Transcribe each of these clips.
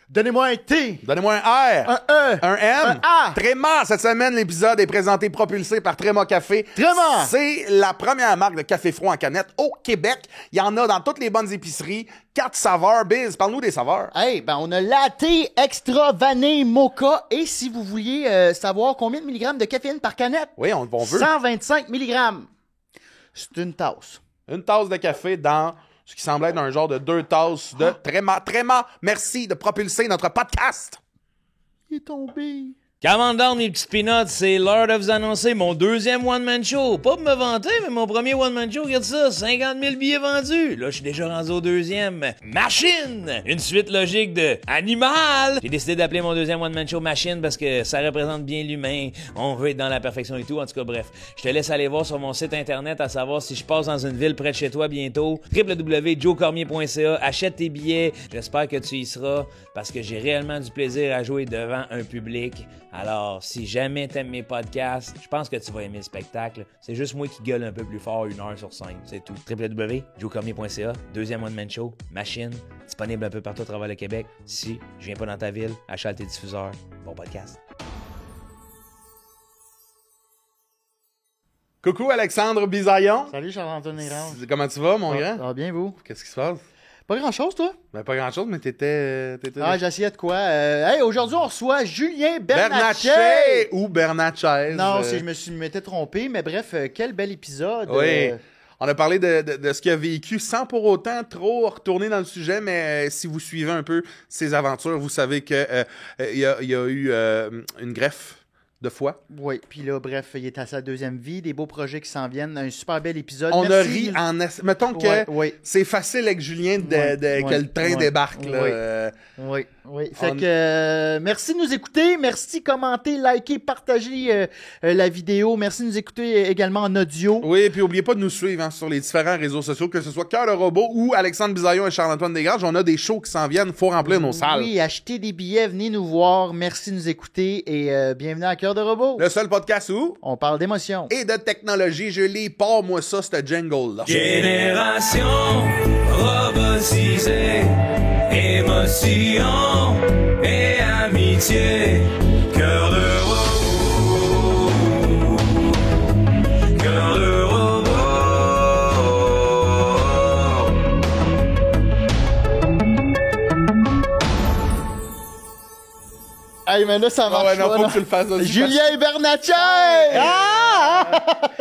Donnez-moi un T. Donnez-moi un R. Un E. Un M. Un A. Tréma. Cette semaine, l'épisode est présenté, propulsé par Tréma Café. Tréma. C'est la première marque de café froid en canette au Québec. Il y en a dans toutes les bonnes épiceries. 4 saveurs. Biz, parle-nous des saveurs. Hey, ben on a latte extra vanille mocha. Et si vous vouliez savoir combien de milligrammes de caféine par canette, Oui, on veut. 125 milligrammes. C'est une tasse. Une tasse de café dans ce qui semble être un genre de 2 tasses de Tréma. Tréma, merci de propulser notre podcast. Il est tombé. Commande down, mes petits peanuts, c'est l'heure de vous annoncer mon deuxième one-man show. Pas pour me vanter, mais mon premier one-man show, regarde ça, 50 000 billets vendus. Là, je suis déjà rendu au deuxième. Machine! Une suite logique de Animal! J'ai décidé d'appeler mon deuxième one-man show Machine parce que ça représente bien l'humain. On veut être dans la perfection et tout. En tout cas, bref. Je te laisse aller voir sur mon site internet à savoir si je passe dans une ville près de chez toi bientôt. www.joecormier.ca. Achète tes billets. J'espère que tu y seras parce que j'ai réellement du plaisir à jouer devant un public. Alors, si jamais t'aimes mes podcasts, je pense que tu vas aimer le spectacle. C'est juste moi qui gueule un peu plus fort 1 heure sur 5, c'est tout. www.joecormier.ca, deuxième one-man show, Machine, disponible un peu partout à travers le Québec. Si je viens pas dans ta ville, achète tes diffuseurs. Bon podcast. Coucou Alexandre Bisaillon. Salut Charles-Antoine Hérange. Comment tu vas, mon grand? Ça va bien, vous? Qu'est-ce qui se passe? Pas grand-chose, toi? Ben, pas grand-chose, mais t'étais... Ah, j'essayais de quoi? Hey, aujourd'hui, on reçoit Julien Bernatchez Bernatchez! ou Bernatchez. Non, si je m'étais trompé, mais bref, quel bel épisode. Oui. On a parlé de ce qu'il a vécu sans pour autant trop retourner dans le sujet, mais si vous suivez un peu ses aventures, vous savez que il y a eu une greffe de foie. Oui, puis là, bref, il est à sa deuxième vie, des beaux projets qui s'en viennent, un super bel épisode. On a Merci. ri mettons que Ouais. c'est facile avec Julien que le train débarque. Là. Oui. Fait que merci de nous écouter. Merci, commentez, likez, partagez la vidéo. Merci de nous écouter également en audio. Oui, puis n'oubliez pas de nous suivre sur les différents réseaux sociaux, que ce soit Cœur de Robot ou Alexandre Bisaillon et Charles-Antoine Desgranges. On a des shows qui s'en viennent. Faut remplir nos salles. Oui, achetez des billets, venez nous voir. Merci de nous écouter et bienvenue à Cœur de Robot. Le seul podcast où On parle d'émotion. et de technologie. Je l'ai pas, moi, ça, ce jingle-là. Génération robotisée, émotion et amitié, cœur de robot, cœur de robot. Hey, mais là, ça marche ouais, non, pas, faut là. que tu le fasses aussi. Julien Bernatchez!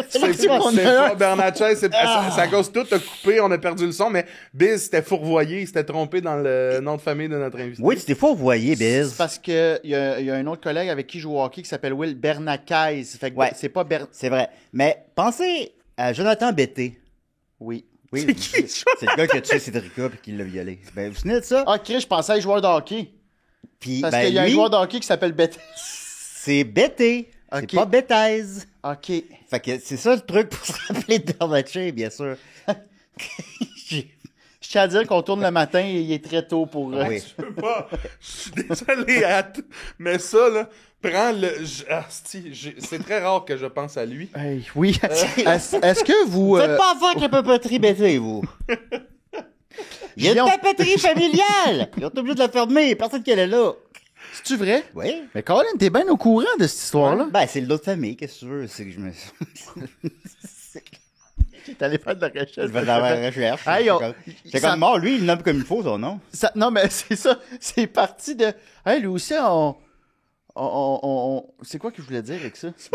C'est pas Bernatchez, c'est à cause tout a coupé, on a perdu le son, mais Biz s'était fourvoyé, il s'était trompé dans le nom de famille de notre invité. Oui, c'était faux, vous voyez, Biz. C'est parce que il y a un autre collègue avec qui je joue au hockey qui s'appelle Will Bernatchez. Fait que Ouais. c'est pas C'est vrai. Mais pensez à Jonathan Betté. Oui. Oui, C'est qui, c'est le gars qui a tué Cédrica et qui l'a violé. Ben, vous vous souvenez de ça? Ah, Chris, je pensais à un joueur de hockey. Puis, Parce ben, qu'il y a un lui, joueur de hockey qui s'appelle Beth. c'est Betté. Ok. C'est pas Bétaise. OK. Fait que c'est ça le truc pour se rappeler de Bernatchez, bien sûr. Je tiens à dire qu'on tourne le matin et il est très tôt pour... Oui. Je peux pas. Je suis désolé, mais ça, là, prends le... c'est très rare que je pense à lui. Hey, oui. Est-ce que vous... Vous faites pas affaire avec la papeterie Betté, vous. Il y a une Guillaume- papeterie familiale. Ils ont été obligés de la fermer. Personne qui est là. C'est-tu vrai? Oui. Mais Colin, t'es bien au courant de cette histoire-là? Ben, c'est l'autre famille. Qu'est-ce que tu veux? C'est que je me... T'es allé faire de la recherche. Je vais dans la recherche. Hey, C'est ça- comme mort, lui, il le nomme comme il faut, son nom. Non, mais c'est ça. C'est parti de... Hey, lui aussi, c'est quoi que je voulais dire avec ça? Je sais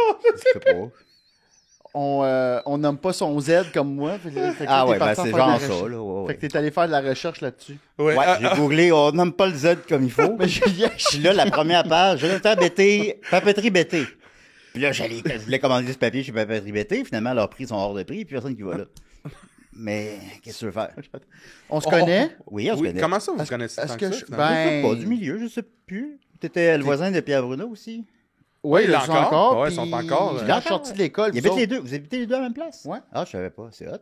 pas. On nomme pas son Z comme moi. Fait que là, Ah t'es ouais, ben parti en c'est faire de la genre recherche. ça, là. Ouais, Fait ouais. que t'es allé faire de la recherche là-dessus. Ouais, Ouais, j'ai googlé, on nomme pas le Z comme il faut. Mais Julien, Puis là, la première page, Jonathan Betté, papeterie Betté. Puis là, je voulais commander ce papier chez Papeterie Betté. Finalement, leurs prix sont hors de prix, puis personne qui va là. Mais, qu'est-ce que tu veux faire? on se connaît? Oui, on se oui, connaît. comment ça, vous connaissez est-ce tant que que ça, je- finalement? Je sais Ben- pas, du milieu, je sais plus. T'étais le voisin de Pierre Bruno aussi? Oui, il ils l'a sont encore. encore. Ouais, puis ils sont encore, Il est sorti de l'école. Il vous habite les autres. deux. Vous habitez les deux à la même place? Ouais. Ah, je savais pas, c'est hot. On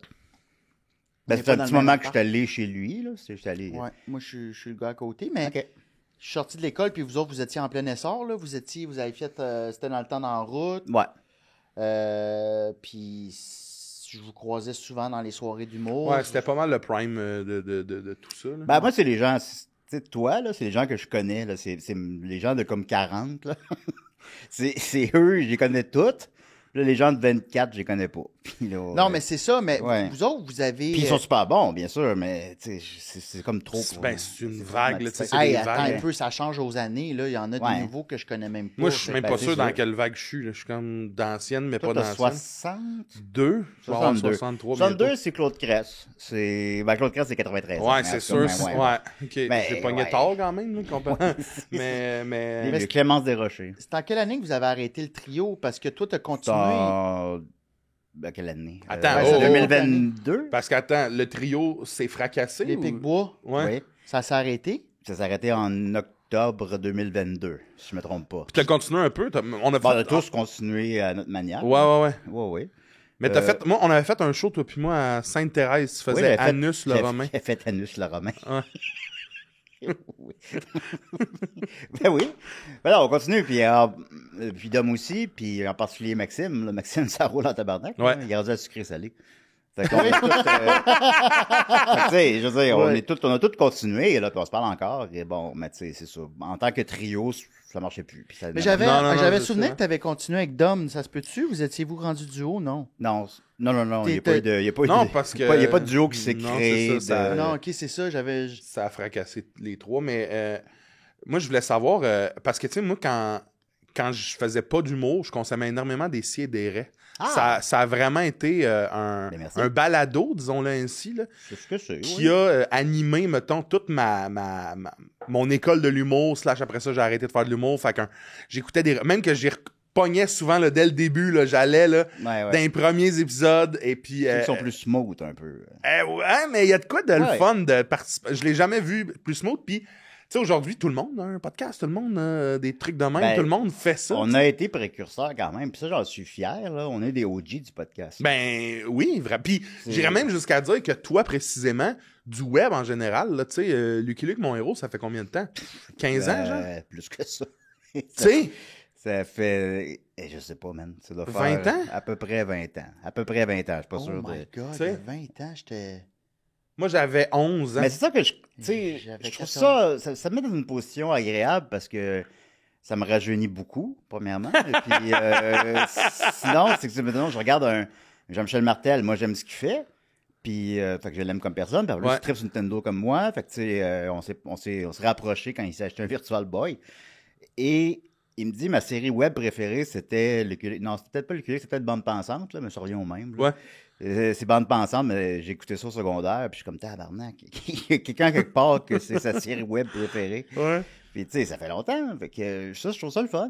Ben, est c'est pas un dans petit le même moment que je appart. suis allé chez lui, là. J'étais allé... Ouais, moi, je suis le gars à côté, mais OK. je suis sorti de l'école, puis vous autres, vous étiez en plein essor, là. Vous avez fait, c'était dans le temps d'en route. Ouais. Puis je vous croisais souvent dans les soirées d'humour. Ouais, c'était pas mal le prime de tout ça. Là. Ben, moi, c'est les gens... sais, toi, là, c'est les gens que je connais, là. C'est les gens de comme 40, là. c'est eux, je les connais toutes. Là, les gens de 24, je les connais pas. Puis là, Non, mais c'est ça, mais Ouais. vous autres, vous avez... Puis ils sont super bons, bien sûr, mais tu sais, c'est comme trop pour... Ben, c'est une vague, là, tu sais, c'est Hey, des attends vagues. un peu, ça change aux années, là. Il y en a Ouais. des nouveaux que je connais même pas. Moi, je suis même ben, pas c'est sûr dans sûr. quelle vague je suis. Là. Je suis comme d'ancienne, mais Toi, pas t'as d'ancienne. 60? 2? 62. 63 62, bientôt. c'est Claude Cress. Claude Cress, c'est 93. Ouais, c'est sûr. Ouais. OK. Ben, J'ai pogné ouais. tard quand même, là, comparé. mais... Il y a Clémence Desrochers. C'est en quelle année que vous avez arrêté le trio? Parce que toi, t'as continué... Ben, quelle année? Attends, oh, 2022? Parce qu'attends, le trio s'est fracassé? Les ou- Pic-Bois, Ouais. Oui. ça s'est arrêté? Ça s'est arrêté en octobre 2022, si je me trompe pas. Puis t'as continué un peu? On a Bon, on a fait... tous continué à notre manière. Ouais. Ouais. Mais t'as fait... Moi, on avait fait un show, toi puis moi, à Sainte-Thérèse. Tu faisais Anus le Romain. J'ai fait Anus le Romain. Ouais. Oui. Ben oui. Ben là, on continue. Puis Dom aussi, puis en particulier Maxime. Là, Maxime, ça roule en tabarnak. Ouais. Là. Il est rendu à sucré salé. Fait qu'on est tous, fait que, tu sais, je veux dire, Ouais. on a tous continué, là, puis on se parle encore. Et bon, mais tu sais, c'est ça. En tant que trio, ça marchait plus. Puis ça, Mais j'avais Non, j'avais c'est souvenir ça. que tu avais continué avec Dom. Ça se peut-tu? Vous étiez-vous rendu duo? Non. Non, il n'y a T'es- pas eu de. Il y a pas eu Non, de- parce que... il y a pas de duo qui s'est Non, créé. c'est ça, Non, OK, c'est ça. J'avais... Ça a fracassé les trois, mais moi, je voulais savoir, parce que, tu sais, moi, quand je faisais pas d'humour, je consommais énormément des si et des raies. Ah! Ça a vraiment été Ben, merci. un balado, disons-le ainsi, là, C'est ce que c'est. qui oui. a animé, mettons, toute mon école de l'humour, / après ça, j'ai arrêté de faire de l'humour. Fait que j'écoutais même que j'y repognais souvent, là, dès le début, là, j'allais, là, Ouais. dans les premiers épisodes, et puis... Ceux qui sont plus smooth un peu. ouais, mais il y a de quoi de le Ouais. fun de participer. Je l'ai jamais vu plus smooth. Puis, tu sais, aujourd'hui, tout le monde a un podcast, tout le monde a des trucs de même, Ben, tout le monde fait ça. On a été précurseurs quand même, puis ça, j'en suis fier. Là. On est des OG du podcast. Ben oui, vrai. Puis, C'est- j'irais même jusqu'à dire que toi, précisément, du web en général, là, tu sais, Lucky Luke, mon héros, ça fait combien de temps? 15 ans, genre? Plus que ça. Tu sais? Ça fait, je sais pas, man. Ça doit 20 faire ans? À peu près 20 ans. À peu près 20 ans, je suis pas Oh sûr. my God, Tu sais? il y a 20 ans, j'étais... Moi, j'avais 11 ans. Mais c'est ça que tu sais, J'avais je trouve 14. ça me met dans une position agréable parce que ça me rajeunit beaucoup, premièrement. Et puis, sinon, c'est que maintenant, je regarde un Jean-Michel Martel, moi, j'aime ce qu'il fait. Puis, fait que je l'aime comme personne. Puis, en plus, Ouais. il tripe sur Nintendo comme moi. Fait que, tu sais, on s'est rapprochés quand il s'est acheté un Virtual Boy. Et il me dit, ma série web préférée, c'était non, c'était peut-être pas le c'était peut-être Bande Pensante, là, mais sur Lyon même. là. Ouais. C'est Bande Pensante, mais j'ai écouté ça au secondaire, puis je suis comme, tabarnak. Il y a quelqu'un quelque part que c'est sa série web préférée. Ouais. Puis, tu sais, ça fait longtemps. Fait que ça, je trouve ça le fun.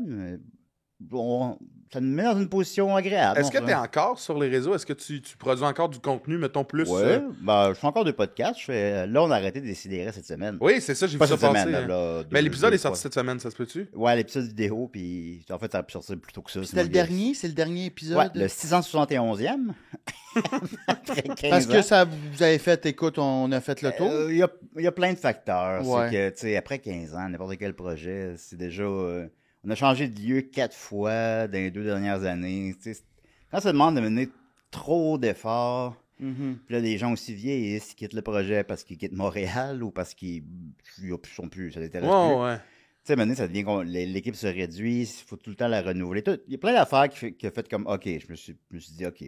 Ça nous met dans une position agréable. Est-ce que tu es encore sur les réseaux? Est-ce que tu produis encore du contenu, mettons, plus? Ouais, ben, je fais encore des podcasts. Là, on a arrêté de décider cette semaine. Oui, c'est ça, j'ai vu Pas ça cette semaine, passer. là, Mais l'épisode deux est sorti fois. cette semaine, ça se peut-tu? Ouais, l'épisode vidéo, puis en fait, ça a pu sortir plus tôt que ça. C'était le dernier? C'est le dernier épisode? Ouais, le 671e. Après 15 Parce que ans. ça, vous avez fait, écoute, on a fait le tour. Il y a plein de facteurs. Ouais. C'est que, tu sais, après 15 ans, n'importe quel projet, c'est déjà... on a changé de lieu 4 fois dans les 2 dernières années. Tu sais, quand ça demande de mener trop d'efforts, Mhm. puis là, les gens aussi vieillissent, ils quittent le projet parce qu'ils quittent Montréal ou parce qu'ils sont plus, ça les intéresse plus. Ouais. Tu sais, maintenant, ça devient l'équipe se réduit, il faut tout le temps la renouveler. Il y a plein d'affaires qui a fait comme, OK, je me suis dit, OK,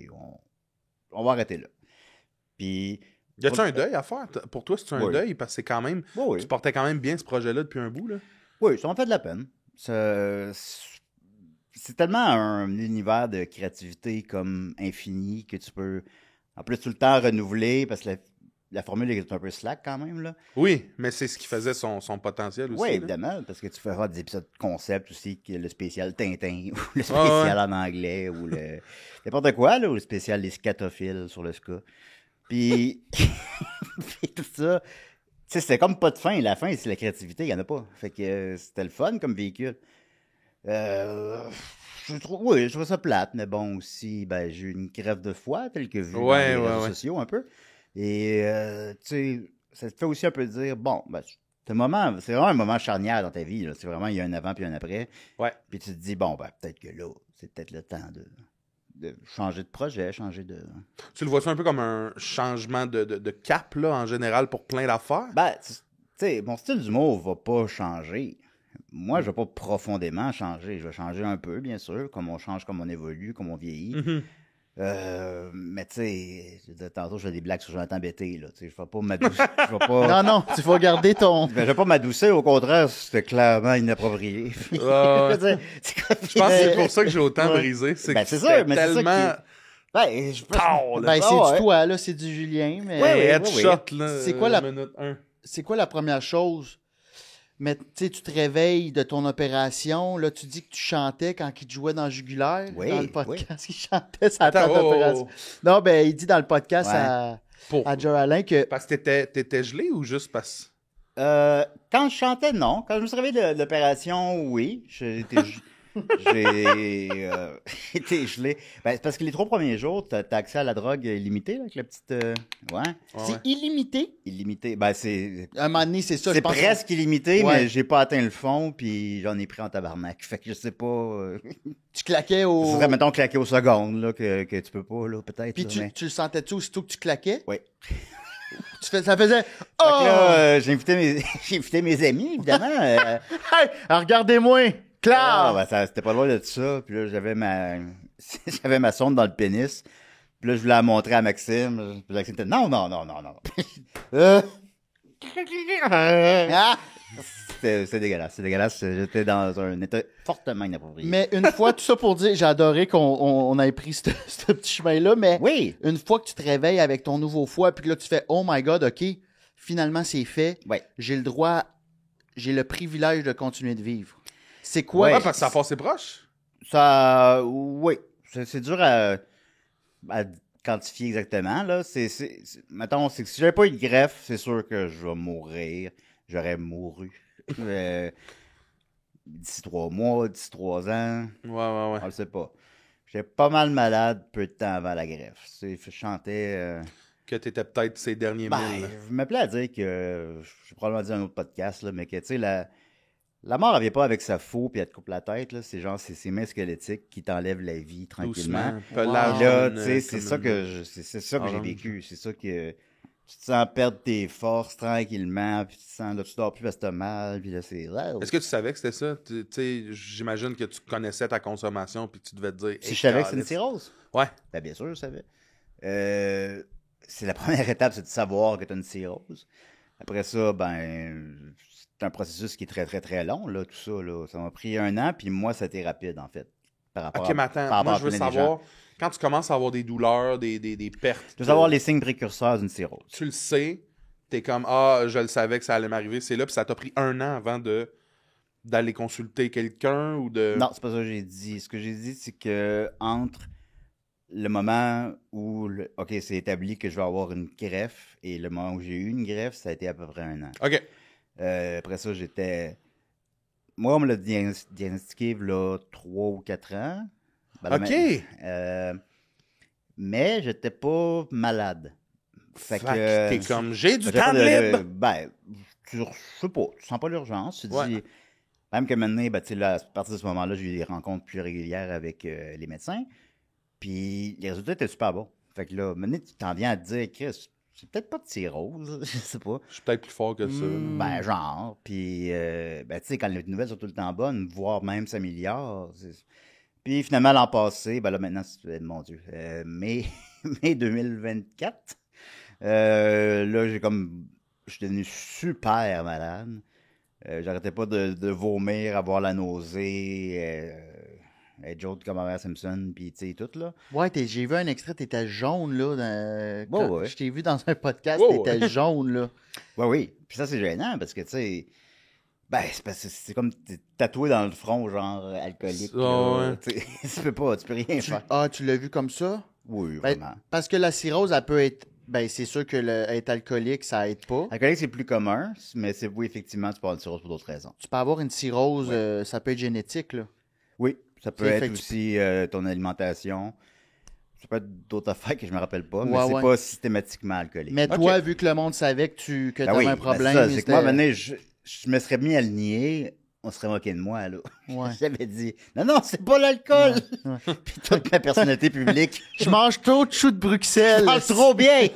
on va arrêter là. Puis... Y a-tu un deuil à faire? Pour toi, c'est un Oui. deuil? Parce que c'est quand même... Oui, oui. Tu portais quand même bien ce projet-là depuis un bout, là? Oui, ça m'a fait de la peine. C'est tellement un univers de créativité comme infini que tu peux, en plus, tout le temps renouveler parce que la formule est un peu slack quand même, là. Oui, mais c'est ce qui faisait son potentiel aussi. Oui, là. évidemment, parce que tu feras des épisodes concept aussi, que le spécial Tintin, ou le spécial en anglais, ou n'importe quoi, là, ou le spécial des scatophiles sur le ska. Puis, puis tout ça, tu sais, c'était comme pas de fin. La fin, c'est la créativité, il n'y en a pas. Fait que c'était le fun comme véhicule. Je trouve ça plate, mais bon, aussi, ben, j'ai eu une crève de foie, telle que vu dans les réseaux sociaux un peu. Et, tu sais, ça te fait aussi un peu dire, bon, ben, c'est vraiment un moment charnière dans ta vie, là. C'est vraiment, il y a un avant puis un après. Ouais. Puis tu te dis, bon, ben, peut-être que là, c'est peut-être le temps de changer de projet, changer de... Tu le vois un peu comme un changement de cap, là, en général, pour plein d'affaires? Ben, tu sais, mon style d'humour va pas changer. Moi, je vais pas profondément changer. Je vais changer un peu, bien sûr, comme on change, comme on évolue, comme on vieillit. Mais tu sais, tantôt, je fais des blagues sur Jonathan Bété, là. Tu sais, je vais pas m'adoucir. Non, tu vas garder ton... Ben, je vais pas m'adoucir, au contraire, c'était clairement inapproprié. Ouais. Je veux dire, Je pense que c'est pour ça que j'ai autant brisé. C'est Ben, que c'est c'était ça, mais c'est ça tellement... Ben, je pense... Ben, c'est du toi, là, c'est du Julien, mais... Ouais, headshot, là. C'est quoi la- minute 1? C'est quoi la première chose? Mais tu sais, tu te réveilles de ton opération, là, tu dis que tu chantais quand il te jouait dans Jugulaire, Oui, dans le podcast, il chantait sa Attends, tête d'opération. Non, ben, il dit dans le podcast Ouais. à Joe Allen que... Parce que t'étais gelé ou juste parce... Quand je chantais, non. Quand je me suis réveillé de l'opération, oui. J'ai été gelé. Ben, c'est parce que les 3 premiers jours, t'as accès à la drogue illimitée, là, avec la petite... Ouais. C'est illimité. Illimité. Ben, c'est... À un moment donné, c'est ça, je C'est pense. presque illimité, Ouais. mais j'ai pas atteint le fond, puis j'en ai pris en tabarnak. Fait que je sais pas... Tu claquais Ça au... serait, mettons, claquer aux secondes, là, que tu peux pas, là, peut-être. Puis là, tu mais- le sentais-tu aussitôt que tu claquais? Oui. Ça faisait... Fait Oh! que là, j'ai invité mes amis, évidemment. Hey! Alors, regardez-moi! Claire! Ben, c'était pas loin de ça. Puis là, j'avais ma sonde dans le pénis. Puis là, je voulais la montrer à Maxime. Puis Maxime était non. Ah! C'est dégueulasse. C'est dégueulasse. J'étais dans un état fortement inapproprié. Mais une fois, tout ça pour dire, j'ai adoré qu'on ait pris ce petit chemin-là, mais Oui. une fois que tu te réveilles avec ton nouveau foie, puis que là, tu fais « Oh my God, OK, finalement, c'est fait. Ouais. J'ai le droit, j'ai le privilège de continuer de vivre. » C'est quoi? Ouais, parce que ça a passé proche. Ça, oui. C'est dur à quantifier exactement, là. Mettons, c'est que si j'avais pas eu de greffe, c'est sûr que je vais mourir. J'aurais mouru. D'ici 3 mois, d'ici 3 ans. Ouais. On le sait pas. J'étais pas mal malade peu de temps avant la greffe. Je chantais... Que t'étais peut-être ces derniers Ben, milles. je m'appelais à dire que... J'ai probablement dit dans un autre podcast, là, mais que, tu sais, la mort, elle vient pas avec sa faux puis elle te coupe la tête, là. C'est genre, c'est ses mains squelettiques qui t'enlèvent la vie tranquillement. Doucement. Pelage. Puis là, jaune, tu sais, c'est comme ça une- que c'est ça que j'ai orange. vécu. C'est ça que tu te sens perdre tes forces tranquillement, puis tu te sens, là, tu dors plus parce que t'as mal, puis là, c'est... Est-ce que tu savais que c'était ça? Tu sais, j'imagine que tu connaissais ta consommation puis tu devais te dire... Si je savais que c'était une cirrhose? Ouais. Ben, bien sûr, je savais. C'est la première étape, c'est de savoir que tu as une cirrhose. Après ça, ben, c'est un processus qui est très, très, très long, là, tout ça, là. Ça m'a pris 1 an, puis moi, ça a été rapide, en fait. Par rapport Ok, mais attends, par rapport moi à je veux plein des savoir, gens. quand tu commences à avoir des douleurs, des pertes... Tu veux savoir les signes précurseurs d'une cirrhose. Tu le sais, t'es comme, je le savais que ça allait m'arriver, c'est là, puis ça t'a pris 1 an avant d'aller consulter quelqu'un ou de... Non, c'est pas ça que j'ai dit. Ce que j'ai dit, c'est que entre le moment où, OK, c'est établi que je vais avoir une greffe et le moment où j'ai eu une greffe, ça a été à peu près 1 an. OK. Après ça, j'étais... Moi, on me l'a diagnostiqué là 3 ou 4 ans. Ben, OK. Mais j'étais pas malade. Fait Fait que... que t'es comme, j'ai du Fait que temps j'avais pas libre! Ben, je sais pas, tu sens pas l'urgence. Tu te Ouais. dis... Même que maintenant, ben, tu sais, là, à partir de ce moment-là, j'ai eu des rencontres plus régulières avec les médecins. Puis les résultats étaient super bons. Fait que là, maintenant, tu t'en viens à te dire, Chris, c'est peut-être pas de cirrhose, je sais pas. Je suis peut-être plus fort que ça. Ben, genre. Puis, ben, tu sais, quand les nouvelles sont tout le temps bonnes, voire même s'améliorent. Puis finalement, l'an passé, ben là, maintenant, mon Dieu, mai 2024, là, je suis devenu super malade. J'arrêtais pas de vomir, avoir la nausée, être jaune comme Homer Simpson, puis tu sais, tout, là. Ouais, j'ai vu un extrait, t'étais jaune, là. Quand ouais. je t'ai vu dans un podcast, Ouais, t'étais jaune, là. Ouais, oui. Puis ça, c'est gênant, parce que, tu sais, ben, c'est parce que c'est comme t'es tatoué dans le front, genre, alcoolique. là. Ouais. Tu sais, tu peux rien faire. Ah, tu l'as vu comme ça? Oui, Ben, vraiment. parce que la cirrhose, elle peut être... Ben, c'est sûr que être alcoolique, ça aide pas. Alcoolique, c'est plus commun, mais c'est oui, effectivement, tu peux avoir une cirrhose pour d'autres raisons. Tu peux avoir une cirrhose, ça peut être génétique, là. Oui, ça peut Fait être que aussi ton alimentation. Ça peut être d'autres affaires que je me rappelle pas, mais Ouais, c'est ouais. pas systématiquement alcoolique. Mais toi, vu que le monde savait que Ben t'avais oui, un ben problème... c'est ça, c'est que c'était- moi, maintenant, je me serais mis à le nier, on serait moqué de moi, là. Ouais. J'avais dit, non, c'est pas l'alcool! Puis toute ma personnalité publique, Je mange trop de choux de Bruxelles. je parle trop bien!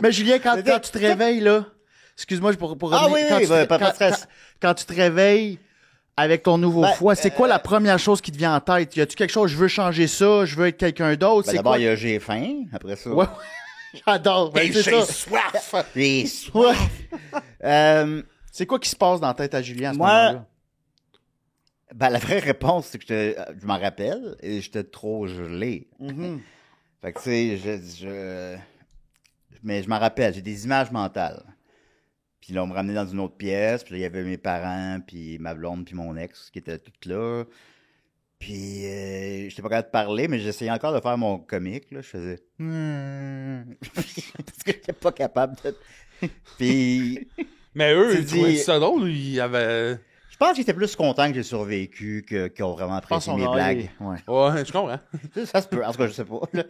Mais Julien, quand tu te réveilles, là, excuse-moi pour Ah revenir. oui, pas de stress. Quand tu te réveilles avec ton nouveau foie, c'est quoi la première chose qui te vient en tête? Y a-tu quelque chose, je veux changer ça, je veux être quelqu'un d'autre? C'est D'abord, quoi? il y a j'ai faim, après ça. Ouais, j'adore. Ben, c'est ça. soif! J'ai soif. C'est quoi qui se passe dans la tête à Julien à ce Moi, moment-là? Ben, la vraie réponse, c'est que je m'en rappelle et j'étais trop gelé. Mhm. Fait que, tu sais, mais je m'en rappelle, j'ai des images mentales. Puis là, on me ramenait dans une autre pièce, puis là, il y avait mes parents, puis ma blonde, puis mon ex qui étaient toutes là. Puis, j'étais pas capable de parler, mais j'essayais encore de faire mon comique, là. Je faisais... Parce que j'étais pas capable de... Puis... Mais eux, Tu ils trouvaient dis- ça drôle, ils avaient... Je pense qu'ils étaient plus contents que j'ai survécu qu'ils ont vraiment apprécié pense mes qu'on a- blagues. Ouais. Ouais, je comprends. Ça se peut. En tout cas, je sais pas. là.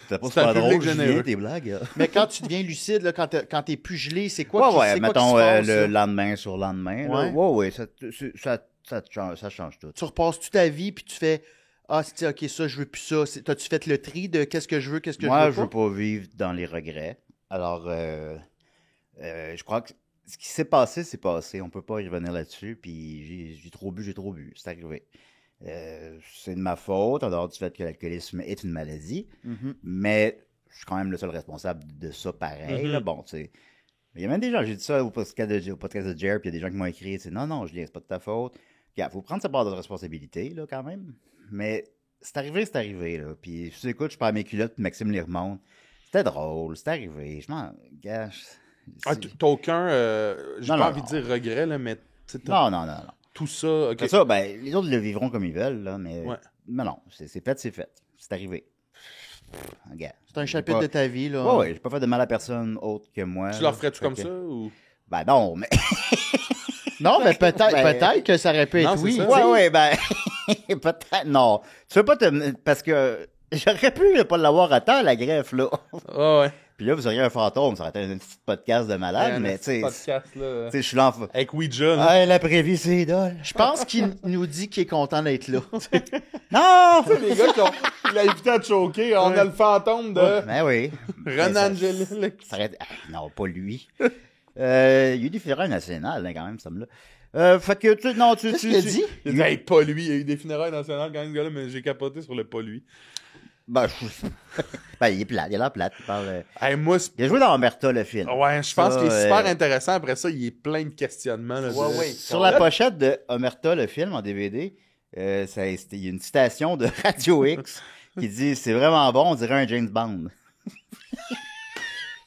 C'était pas C'est un super drôle, public généreux. Julien, tes blagues. là. Mais quand tu deviens lucide, là, quand t'es plus gelé, c'est quoi Ouais, c'est quoi mettons qui se passe, le là? lendemain sur lendemain. là. Ouais. Ouais, ça change tout. Tu repasses toute ta vie, puis tu fais c'est OK, ça, je veux plus ça. T'as-tu fait le tri de qu'est-ce que je veux, qu'est-ce que Moi, je je veux veux pas vivre dans les regrets. Alors, je crois que ce qui s'est passé, c'est passé. On peut pas y revenir là-dessus. Puis j'ai trop bu. C'est arrivé. C'est de ma faute, en dehors du fait que l'alcoolisme est une maladie. Mhm. Mais je suis quand même le seul responsable de ça pareil. Là. Bon, tu sais. Il y a même des gens, j'ai dit ça au podcast de Jer, puis il y a des gens qui m'ont écrit, non, Julien, c'est pas de ta faute. Il faut prendre sa part de responsabilité, là, quand même. Mais c'est arrivé, là. Puis, si tu écoutes, je perds mes culottes, puis Maxime les remonte. C'était drôle, c'est arrivé. Je m'en gâche. Ah, t'as aucun... j'ai Non, pas non, envie de non. dire regret, là, mais... tu sais, t'as Non. tout ça... ok. Après ça, ben, les autres le vivront comme ils veulent, là, mais... Ouais. Mais non, c'est fait. C'est arrivé. Regarde. C'est un chapitre de ta vie, là. Ouais, j'ai pas fait de mal à personne autre que moi. Tu leur là. ferais-tu Fait comme que- ça, ou... Ben non, mais... Non, mais peut-être Ben- peut-être que ça aurait pu Non, être c'est oui. ça. tu sais. Ouais, ben, peut-être, non. Tu veux pas te... Parce que j'aurais pu ne pas l'avoir à temps, la greffe, là. Ah ouais. Puis là, vous auriez un fantôme, ça aurait été un petit podcast de malade, Un mais petit tu sais, podcast, là. je suis là... Avec Ouija, là. Ah, l'après-vie, c'est idole. Je pense qu'il nous dit qu'il est content d'être là. Non! Les gars qui ont l'invité à choquer, on a le fantôme de Ben oui. Renan Angelil. Ça aurait... Ah, non, pas lui. Il y a eu des funérailles nationales, hein, quand même, somme-là. Fait que, tu... Non, tu... Qu'est-ce qu'il a dit? Il a dit, hey, pas lui. Il y a eu des funérailles nationales quand même, ce gars-là, mais j'ai capoté sur le pas lui. Ben, ben, il est plate, il a l'air plate. Il parle... Hey, moi, c'est- Il a joué dans Omerta, le film. ouais, je pense Ça, qu'il est super intéressant. Après ça, il est plein de questionnements. Là, de- Sur la pochette de Omerta, le film en DVD, il y a une citation de Radio X qui dit « C'est vraiment bon, on dirait un James Bond. »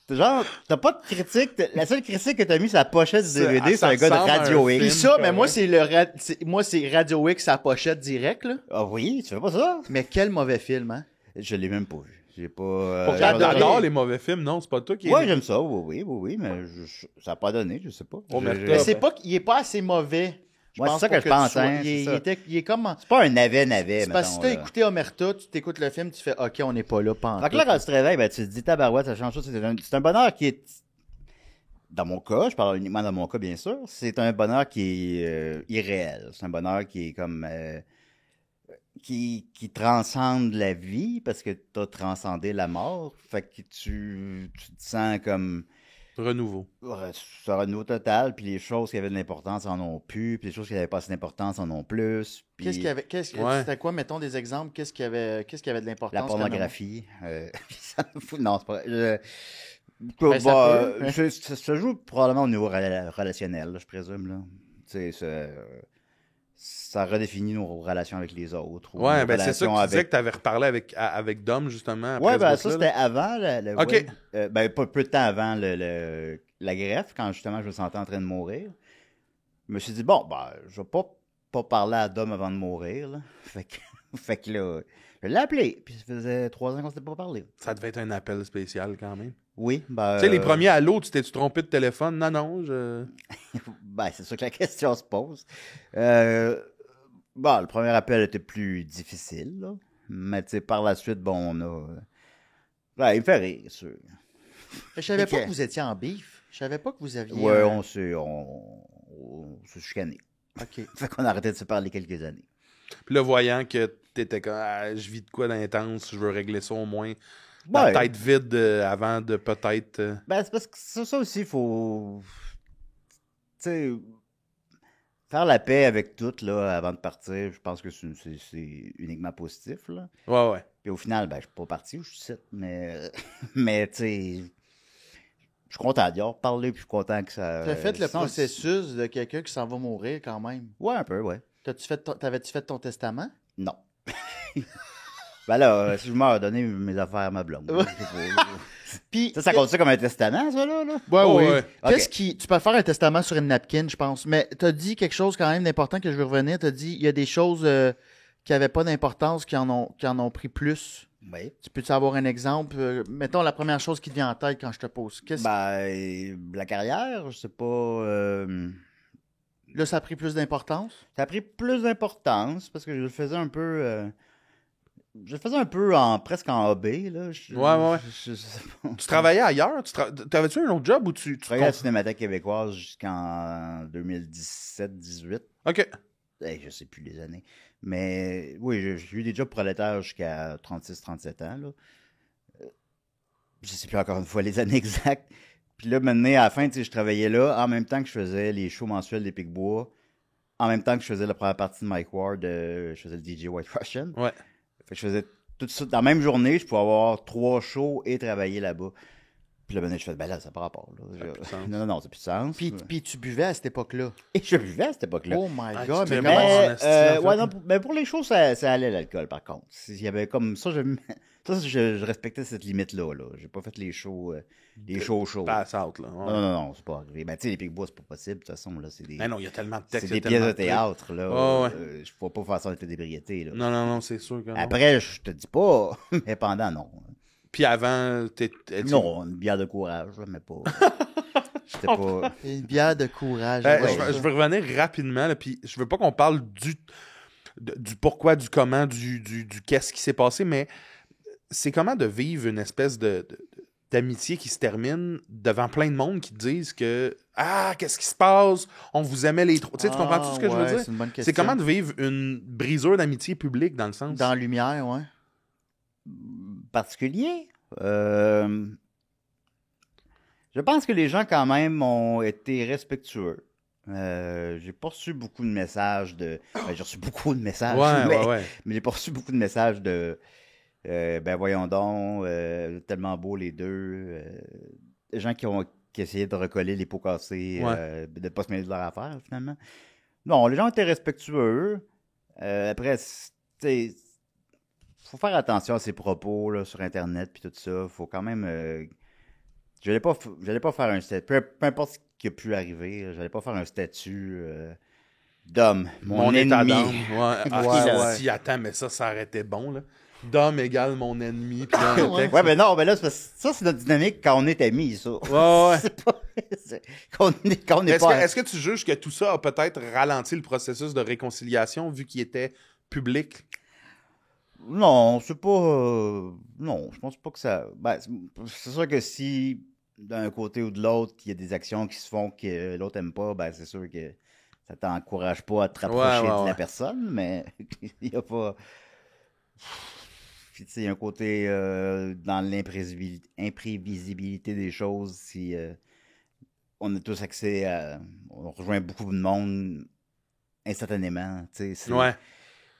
Genre, t'as pas de critique. La seule critique que t'as mis sur la pochette du DVD, c'est ça un gars de ressemble à un Radio film. Puis X. ça, mais correct. moi, c'est Radio X à pochette direct, là. Ah oui, tu fais pas ça? Mais quel mauvais film, hein? Je l'ai même pas vu. J'ai pas... Pourtant, j'ai adoré. t'adores les mauvais films, non? C'est pas toi qui... Ouais, j'aime ça, oui, mais ça a pas donné, je sais pas. Omerta. Mais c'est pas qu'il est pas assez mauvais. Ouais, c'est ça pour que je pense, tu sois- hein, il, c'est est- ça. il est comme... C'est pas un navet, C'est parce que si mettons, t'as là. écouté Omerta, tu t'écoutes le film, tu fais OK, on n'est pas là, pas en Fait que là, quand tu te réveilles, ben, tu te dis, tabarouette, ça change tout. C'est un bonheur qui est, dans mon cas, je parle uniquement dans mon cas, bien sûr, c'est un bonheur qui est irréel. C'est un bonheur qui est comme, qui transcende la vie parce que t'as transcendé la mort. Fait que tu te sens comme, Renouveau. c'est un renouveau total, puis les choses qui avaient de l'importance en ont plus, puis les choses qui n'avaient pas assez d'importance en ont plus. Puis Qu'est-ce qu'il y avait, Ouais. c'était quoi, mettons des exemples, qu'est-ce qu'il y avait de l'importance? la comme- pornographie. Ça me fout- non, c'est pas vrai. Ben, ça Bah, peut, hein. ça joue probablement au niveau relationnel, là, je présume. Là. Tu sais, ça redéfinit nos relations avec les autres. ou Ouais, nos ben c'est ça que tu relations disais que t'avais reparlé avec Dom, justement. après Ouais, ce ben ça, bout-là, là. c'était avant. Ok. Ben, pas peu de temps avant la greffe, quand justement je me sentais en train de mourir. Je me suis dit, bon, ben, je vais pas parler à Dom avant de mourir. Là. Fait que là, je l'ai appelé. Puis ça faisait 3 ans qu'on s'était pas parlé. Ça devait être un appel spécial quand même. Oui, ben. Tu sais, les premiers allô, tu t'es-tu trompé de téléphone? Non, Ben, c'est sûr que la question se pose. Bon, le premier appel était plus difficile, là. Mais tu sais, par la suite, bon, on a. Ouais, il me fait rire, c'est sûr. Je savais pas Ok. que vous étiez en beef. Je savais pas que vous aviez... Ouais, un- on s'est chicané. OK. Fait qu'on a arrêté de se parler quelques années. Puis là, voyant que t'étais comme, je vis de quoi d'intense, je veux régler ça au moins. la Ouais. tête vide avant de peut-être... Ben, c'est parce que ça aussi, il faut. Tu sais, faire la paix avec tout, là, avant de partir, je pense que c'est uniquement positif, là. Ouais. Puis au final, ben, je suis pas parti, je suis ici, mais. Mais, tu sais. Je suis content d'y avoir parlé, puis je suis content que ça. Tu as fait le sinon, processus de quelqu'un qui s'en va mourir quand même. Ouais, un peu, ouais. T'avais-tu fait ton testament? Non. Ben là, si je meurs, donner mes affaires à ma blonde. Ouais. Je sais pas. Puis, Ça compte ça comme un testament, ça, là? Ouais, Oh, oui. ouais. Qu'est-ce Ok. qui. Tu peux faire un testament sur une napkin, je pense. Mais t'as dit quelque chose quand même d'important que je veux revenir. T'as dit il y a des choses qui n'avaient pas d'importance qui en ont pris plus. Oui. Tu peux-tu avoir un exemple? Mettons la première chose qui te vient en tête quand je te pose. Ben, la carrière, je sais pas. Là, ça a pris plus d'importance? Ça a pris plus d'importance parce que je le faisais un peu. Je le faisais un peu presque en hobby, là. Ouais. Je sais pas. Tu travaillais ailleurs? T'avais-tu un autre job ou tu Je travaillais à la Cinémathèque québécoise jusqu'en 2017-18. OK. Je sais plus les années. Mais oui, j'ai eu des jobs prolétaires jusqu'à 36-37 ans. Là. Je sais plus encore une fois les années exactes. Puis là, maintenant, à la fin, je travaillais là en même temps que je faisais les shows mensuels des Picbois. En même temps que je faisais la première partie de Mike Ward, je faisais le DJ White Russian. Ouais. Fait que je faisais tout ça. Dans la même journée, je pouvais avoir 3 shows et travailler là-bas. Puis là, maintenant, je fais, ben là, ça n'a pas rapport. Là. plus de sens. Non, ça n'a plus de sens. Puis tu buvais à cette époque-là. Et je buvais à cette époque-là. Oh my Ah, God, tu mais devais comment... boire. Mais, en esti, en fait. ouais, non, mais pour les choses, ça allait l'alcool, par contre. Il y avait comme ça, je respectais cette limite-là. Là. J'ai pas fait les shows chauds. Pass out, là. Ouais. Non, c'est pas arrivé. Ben, tu sais, les Picbois, c'est pas possible, de toute façon. Là, c'est des, Mais non, il y a tellement de c'est textes. des il y a pièces de tellement théâtre. Là. Ouais. Je ne peux pas faire ça en état d'ébriété. Là. Non, c'est sûr que non. Après, je te dis pas, mais pendant, non. Puis avant, Non, une bière de courage, là, mais pas. J'étais pas. Une bière de courage. Ben, ouais, je veux revenir rapidement, là, puis je veux pas qu'on parle du pourquoi, du comment, du qu'est-ce qui s'est passé, mais c'est comment de vivre une espèce d'amitié qui se termine devant plein de monde qui te disent que « Ah, qu'est-ce qui se passe? On vous aimait les trois. » Tu sais, tu comprends tout ce que je veux dire? C'est une bonne question. C'est comment de vivre une brisure d'amitié publique, dans le sens? Dans la lumière, ouais. Particulier. Je pense que les gens, quand même, ont été respectueux. J'ai pas reçu beaucoup de messages de. Ben, j'ai reçu beaucoup de messages, Ouais. mais j'ai pas reçu beaucoup de messages de. Ben voyons donc, tellement beaux les deux. Des gens qui essayaient de recoller les pots cassés, de ne pas se mêler de leur affaire, finalement. Non, les gens étaient respectueux. Après, tu sais, faut faire attention à ses propos là, sur Internet puis tout ça. Faut quand même. J'allais pas faire un statut. Peu importe ce qui a pu arriver, j'allais pas faire un statut d'homme. Mon état ennemi. d'âme. Ouais. Ah, Ouais. si, attends, mais ça aurait été bon, là. D'homme égale mon ennemi. Puis dans le texte, Ouais, mais non, mais là, ça, c'est notre dynamique quand on est amis, ça. ouais. C'est pas. Quand on n'est pas. Est-ce que tu juges que tout ça a peut-être ralenti le processus de réconciliation vu qu'il était public? Non, c'est pas. Non, je pense pas que ça. Ben, c'est sûr que si d'un côté ou de l'autre, il y a des actions qui se font que l'autre aime pas, ben c'est sûr que ça t'encourage pas à te rapprocher de la personne, mais il y a pas. Puis, tu sais, il y a un côté dans l'imprévisibilité des choses, si on a tous accès à. On rejoint beaucoup de monde instantanément, tu sais. Ouais.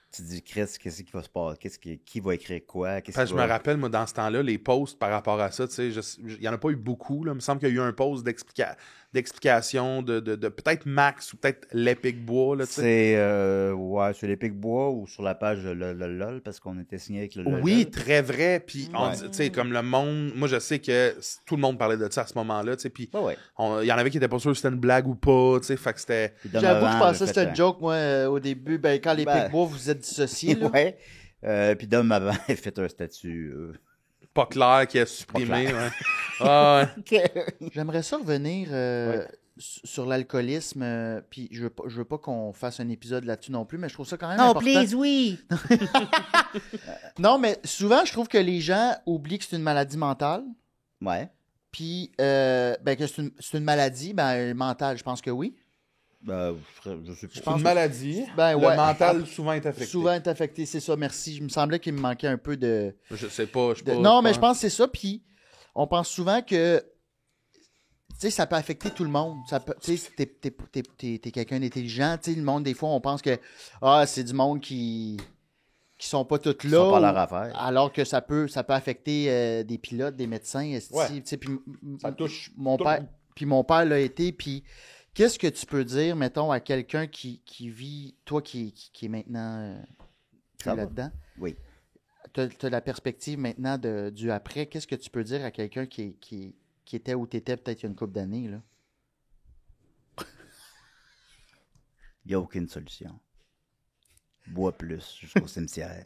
Tu te dis, Chris, qu'est-ce qui va se passer? Qui va écrire quoi? Parce que je me rappelle, moi, dans ce temps-là, les posts par rapport à ça, tu sais, il n'y en a pas eu beaucoup. Là. Il me semble qu'il y a eu un post d'explication de peut-être Max ou peut-être l'Epic Bois. Là, tu sais. C'est ouais, sur l'Epic Bois ou sur la page de LOL, parce qu'on était signé avec le LOL. Oui, très vrai. Puis, Ouais. tu sais, comme le monde, moi, je sais que tout le monde parlait de ça à ce moment-là, tu sais, puis Ouais. il y en avait qui étaient pas sûrs si c'était une blague ou pas, tu sais, fait que c'était... Puis J'avoue que je Donovan pensais que a c'était fait une joke, moi, au début. Ben, quand les Ben, Picbois, vous êtes dissociés, là. Ouais. Puis Dom avait fait un statut. Pas clair, qui a supprimé. Ouais. Ah, ouais. J'aimerais ça revenir sur l'alcoolisme. Puis je veux pas qu'on fasse un épisode là-dessus non plus, mais je trouve ça quand même important. oui! Non, mais souvent, je trouve que les gens oublient que c'est une maladie mentale. Ouais. Puis, ben, que c'est une maladie mentale, je pense que oui. Je sais pas. C'est une maladie. Ben, le ouais. mental souvent est affecté. Souvent est affecté, c'est ça, merci. Il me semblait qu'il me manquait un peu de... Je sais pas. Non, mais je pense que c'est ça, puis on pense souvent que, tu sais, ça peut affecter tout le monde. Tu sais, t'es quelqu'un d'intelligent, tu sais, le monde, des fois, on pense que, c'est du monde qui sont pas tous là. sont pas leur affaire. Alors que ça peut affecter des pilotes, des médecins, Ouais. tu sais, puis Ça touche mon tout le père, monde. puis mon père l'a été, puis qu'est-ce que tu peux dire, mettons, à quelqu'un qui vit, toi qui est maintenant Ça va. là-dedans? Oui. Tu as la perspective maintenant du après. Qu'est-ce que tu peux dire à quelqu'un qui était où tu étais peut-être il y a une couple d'années? Là? Il n'y a aucune solution. Bois plus jusqu'au cimetière.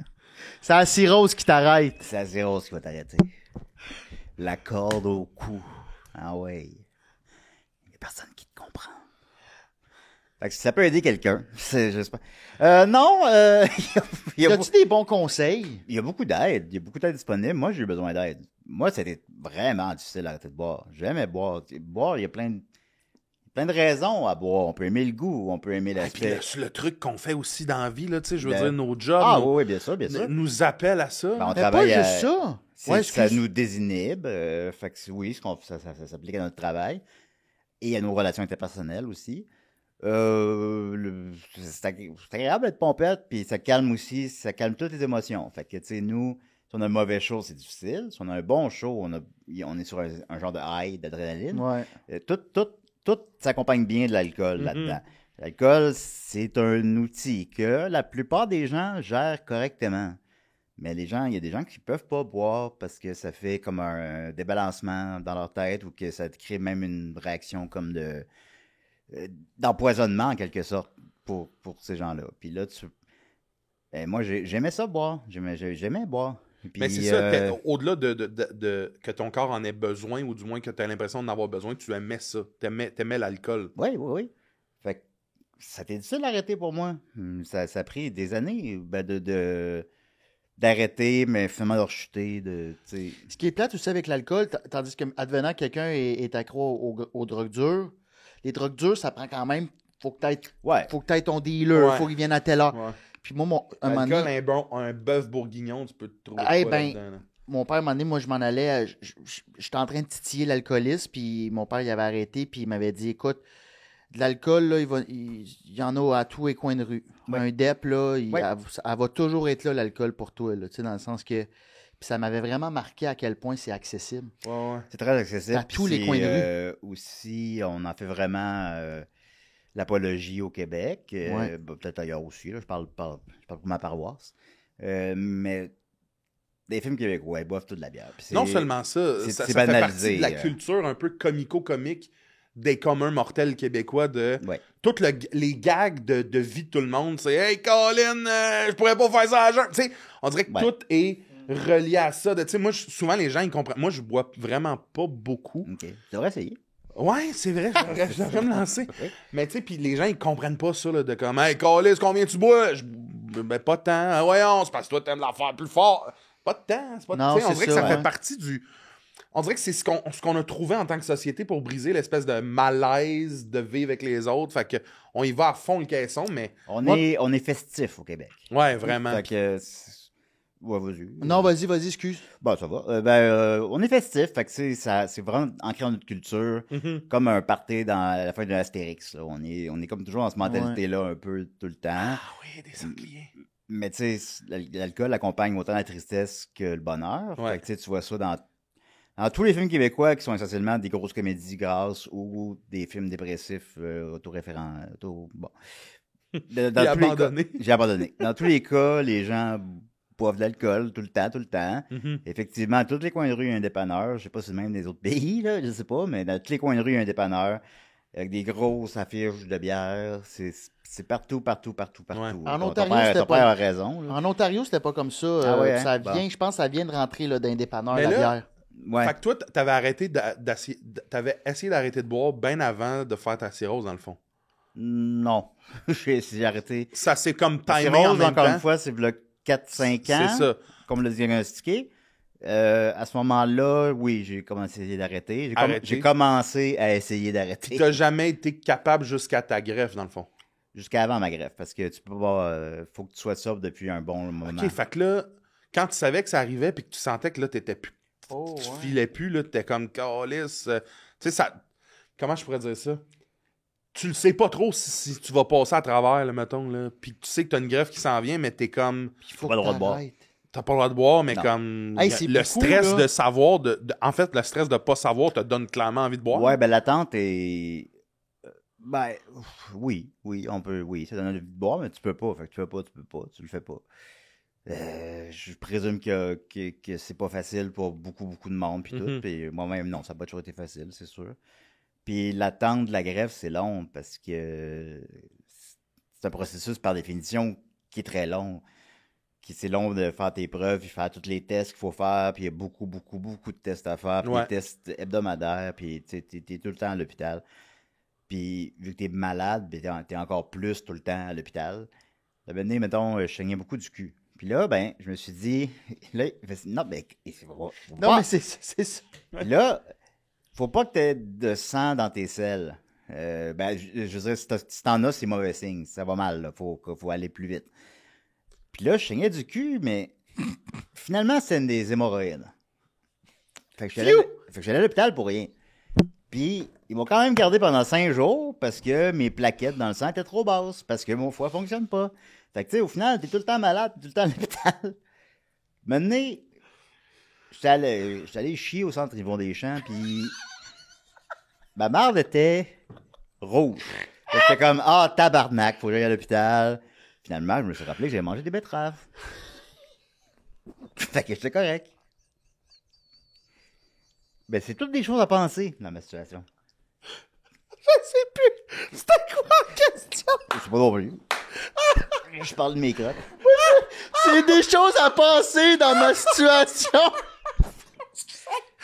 C'est la cirrhose qui t'arrête. C'est la zéro qui va t'arrêter. La corde au cou. Ah ouais. Il n'y a personne qui te comprend. Fait que ça peut aider quelqu'un. J'espère. Non, il y a As-tu des bons conseils? Il y a beaucoup d'aide. Il y a beaucoup d'aide disponible. Moi, j'ai eu besoin d'aide. Moi, c'était vraiment difficile d'arrêter de boire. J'aimais boire. Boire, il y a plein de raisons à boire. On peut aimer le goût, on peut aimer Puis l'aspect. le truc qu'on fait aussi dans la vie, là, tu sais, je veux Le- dire, nos jobs Ah oui, bien sûr, bien sûr. nous appellent à ça. Ben, on Mais pas travaille à- juste ça. Ça nous désinhibe. Fait que oui, ça s'applique à notre travail et à nos relations interpersonnelles aussi. C'est agréable d'être pompette, puis ça calme aussi, ça calme toutes les émotions. Fait que, tu sais, nous, si on a un mauvais show, c'est difficile. Si on a un bon show, on est sur un genre de high, d'adrénaline. Ouais. Tout s'accompagne bien de l'alcool Mhm. là-dedans. L'alcool, c'est un outil que la plupart des gens gèrent correctement. Mais il y a des gens qui peuvent pas boire parce que ça fait comme un débalancement dans leur tête ou que ça crée même une réaction comme d'empoisonnement en quelque sorte pour ces gens-là. Puis là, moi, j'aimais ça boire. J'aimais boire. Puis, Mais c'est ça, au-delà de que ton corps en ait besoin, ou du moins que tu as l'impression d'en avoir besoin, tu aimais ça. T'aimais l'alcool. Oui. Fait que ça a été difficile d'arrêter pour moi. Ça a pris des années d'arrêter, mais finalement de rechuter. Ce qui est plate aussi avec l'alcool, tandis que, advenant que quelqu'un est accro aux drogues dures, les drogues dures, ça prend quand même. Faut que tu aies ton dealer, Ouais. faut qu'il vienne à telle heure. Ouais. Puis moi, un moment L'alcool, donné, un bœuf bourguignon, tu peux te trouver Eh quoi ben, là-dedans, là. mon père, un moment donné, moi, je m'en allais, j'étais en train de titiller l'alcoolisme, puis mon père, il avait arrêté, puis il m'avait dit, écoute, de l'alcool, là, il y en a à tous les coins de rue. Ouais. Un DEP, là, Ouais. elle va toujours être là, l'alcool, pour toi, là, tu sais, dans le sens que... Puis ça m'avait vraiment marqué à quel point c'est accessible. Ouais. C'est très accessible. À tous les Puis coins de aussi, on en fait vraiment l'apologie au Québec. Ouais. Peut-être ailleurs aussi. Là, je parle pour ma paroisse. Mais des films québécois, ils boivent toute la bière. Puis Non seulement ça, c'est ça fait partie banalisé, de la culture un peu comico-comique des communs mortels québécois de Ouais. toutes les gags de vie de tout le monde. C'est « Hey, Colin, je pourrais pas faire ça à jeun. » Tu sais, on dirait que Ouais. tout est relié à ça. Tu sais, moi, souvent, les gens, ils comprennent. Moi, je bois vraiment pas beaucoup. OK. Tu devrais essayer. Ouais, c'est vrai, je devrais me lancer. Oui. Mais tu sais, puis les gens, ils comprennent pas ça, là, de comme « Hey, Colin, combien tu bois? » Ben, pas de temps. Ah, voyons, c'est parce que toi, t'aimes la faire plus fort. Pas de temps. C'est pas de Non, tu sais, on c'est dirait que ça, ça ouais. fait partie du... On dirait que c'est ce qu'on a trouvé en tant que société pour briser l'espèce de malaise de vivre avec les autres. Fait que on y va à fond le caisson, mais... On Moi- est festif au Québec. Ouais, vraiment. Fait que... Ouais, vas-y. Non, vas-y, excuse. Bon, ça va. On est festif. Fait que c'est vraiment ancré dans notre culture. Mhm. Comme un party dans la fin de l'Astérix. Là. On est comme toujours dans cette mentalité-là un peu tout le temps. Ah oui, des sangliers. Mais tu sais, l'alcool accompagne autant la tristesse que le bonheur. Ouais. Fait que, tu sais, tu vois ça dans tous les films québécois qui sont essentiellement des grosses comédies grasses ou des films dépressifs autoréférents. Bon. Dans J'ai tous les abandonné. cas- J'ai abandonné. Dans tous les cas, les gens boivent de l'alcool tout le temps. Mhm. Effectivement, à tous les coins de rue, il y a un dépanneur. Je sais pas si c'est même des autres pays, là, je sais pas, mais dans tous les coins de rue, il y a un dépanneur avec des grosses affiches de bière. C'est partout. En Ton Ontario, père- c'était ton pas- père a raison. Là. En Ontario, c'était pas comme ça. Ah ouais, hein? Ça vient, Bon. je pense que ça vient de rentrer là, d'un dépanneur, Mais la là- bière. Ouais. Fait que toi, t'avais arrêté t'avais essayé d'arrêter de boire bien avant de faire ta cirrhose, dans le fond. Non. J'ai arrêté. Ça, c'est comme La timé en cirrhose, même encore temps. une fois, c'est 4-5 ans. C'est ça. Comme le diagnostiqué. À ce moment-là, oui, j'ai commencé à essayer d'arrêter. J'ai commencé à essayer d'arrêter. Tu n'as jamais été capable jusqu'à ta greffe, dans le fond. Jusqu'à avant ma greffe, parce que tu peux pas... faut que tu sois sobre depuis un bon moment. OK, fait que là, quand tu savais que ça arrivait puis que tu sentais que là, t'étais plus... Oh, tu ouais. filais plus, là, t'étais comme calice. Tu sais, ça... Comment je pourrais dire ça? Tu le sais pas trop si tu vas passer à travers, là, mettons, là. Puis tu sais que t'as une greffe qui s'en vient, mais t'es comme... Il faut Pas le que droit de boire. t'arrêtes. T'as pas le droit de boire, mais Non. comme... Hey, c'est le beaucoup, stress là. de savoir... en fait, le stress de pas savoir te donne clairement envie de boire. Ouais, ben l'attente est... Ben, oui, on peut... Oui, ça donne envie de boire, mais tu peux pas. Fait que tu le fais pas. Je présume que c'est pas facile pour beaucoup de monde, puis tout. Puis moi-même, non, ça n'a pas toujours été facile, c'est sûr. Puis l'attente de la greffe, c'est long, parce que c'est un processus, par définition, qui est très long. C'est long de faire tes preuves, puis faire tous les tests qu'il faut faire, puis il y a beaucoup de tests à faire, puis Ouais. des tests hebdomadaires, puis t'es tout le temps à l'hôpital. Puis vu que t'es malade, ben, t'es encore plus tout le temps à l'hôpital. La bonne année, mettons, je saignais beaucoup du cul. Puis là, ben, je me suis dit, là, non, ben, Non, mais c'est ça. Puis là, faut pas que t'aies de sang dans tes selles. Ben, je veux dire, si t'en as, c'est mauvais signe. Ça va mal, là. Faut aller plus vite. Puis là, je saignais du cul, mais finalement, c'est des hémorroïdes. Fait que j'allais à l'hôpital pour rien. Puis, ils m'ont quand même gardé pendant 5 jours parce que mes plaquettes dans le sang étaient trop basses, parce que mon foie fonctionne pas. Fait que, tu sais, au final, t'es tout le temps malade, t'es tout le temps à l'hôpital. Maintenant, j'étais allé chier au centre Yvon Deschamps, puis ma marde était rouge. Fait que j'étais comme, ah, tabarnak, faut que j'aille à l'hôpital. Finalement, je me suis rappelé que j'avais mangé des betteraves. Fait que j'étais correct. Ben, c'est toutes des choses à penser dans ma situation. Je sais plus. C'était quoi la question? Je sais pas non plus. Je parle de mes crottes. C'est des choses à penser dans ma situation.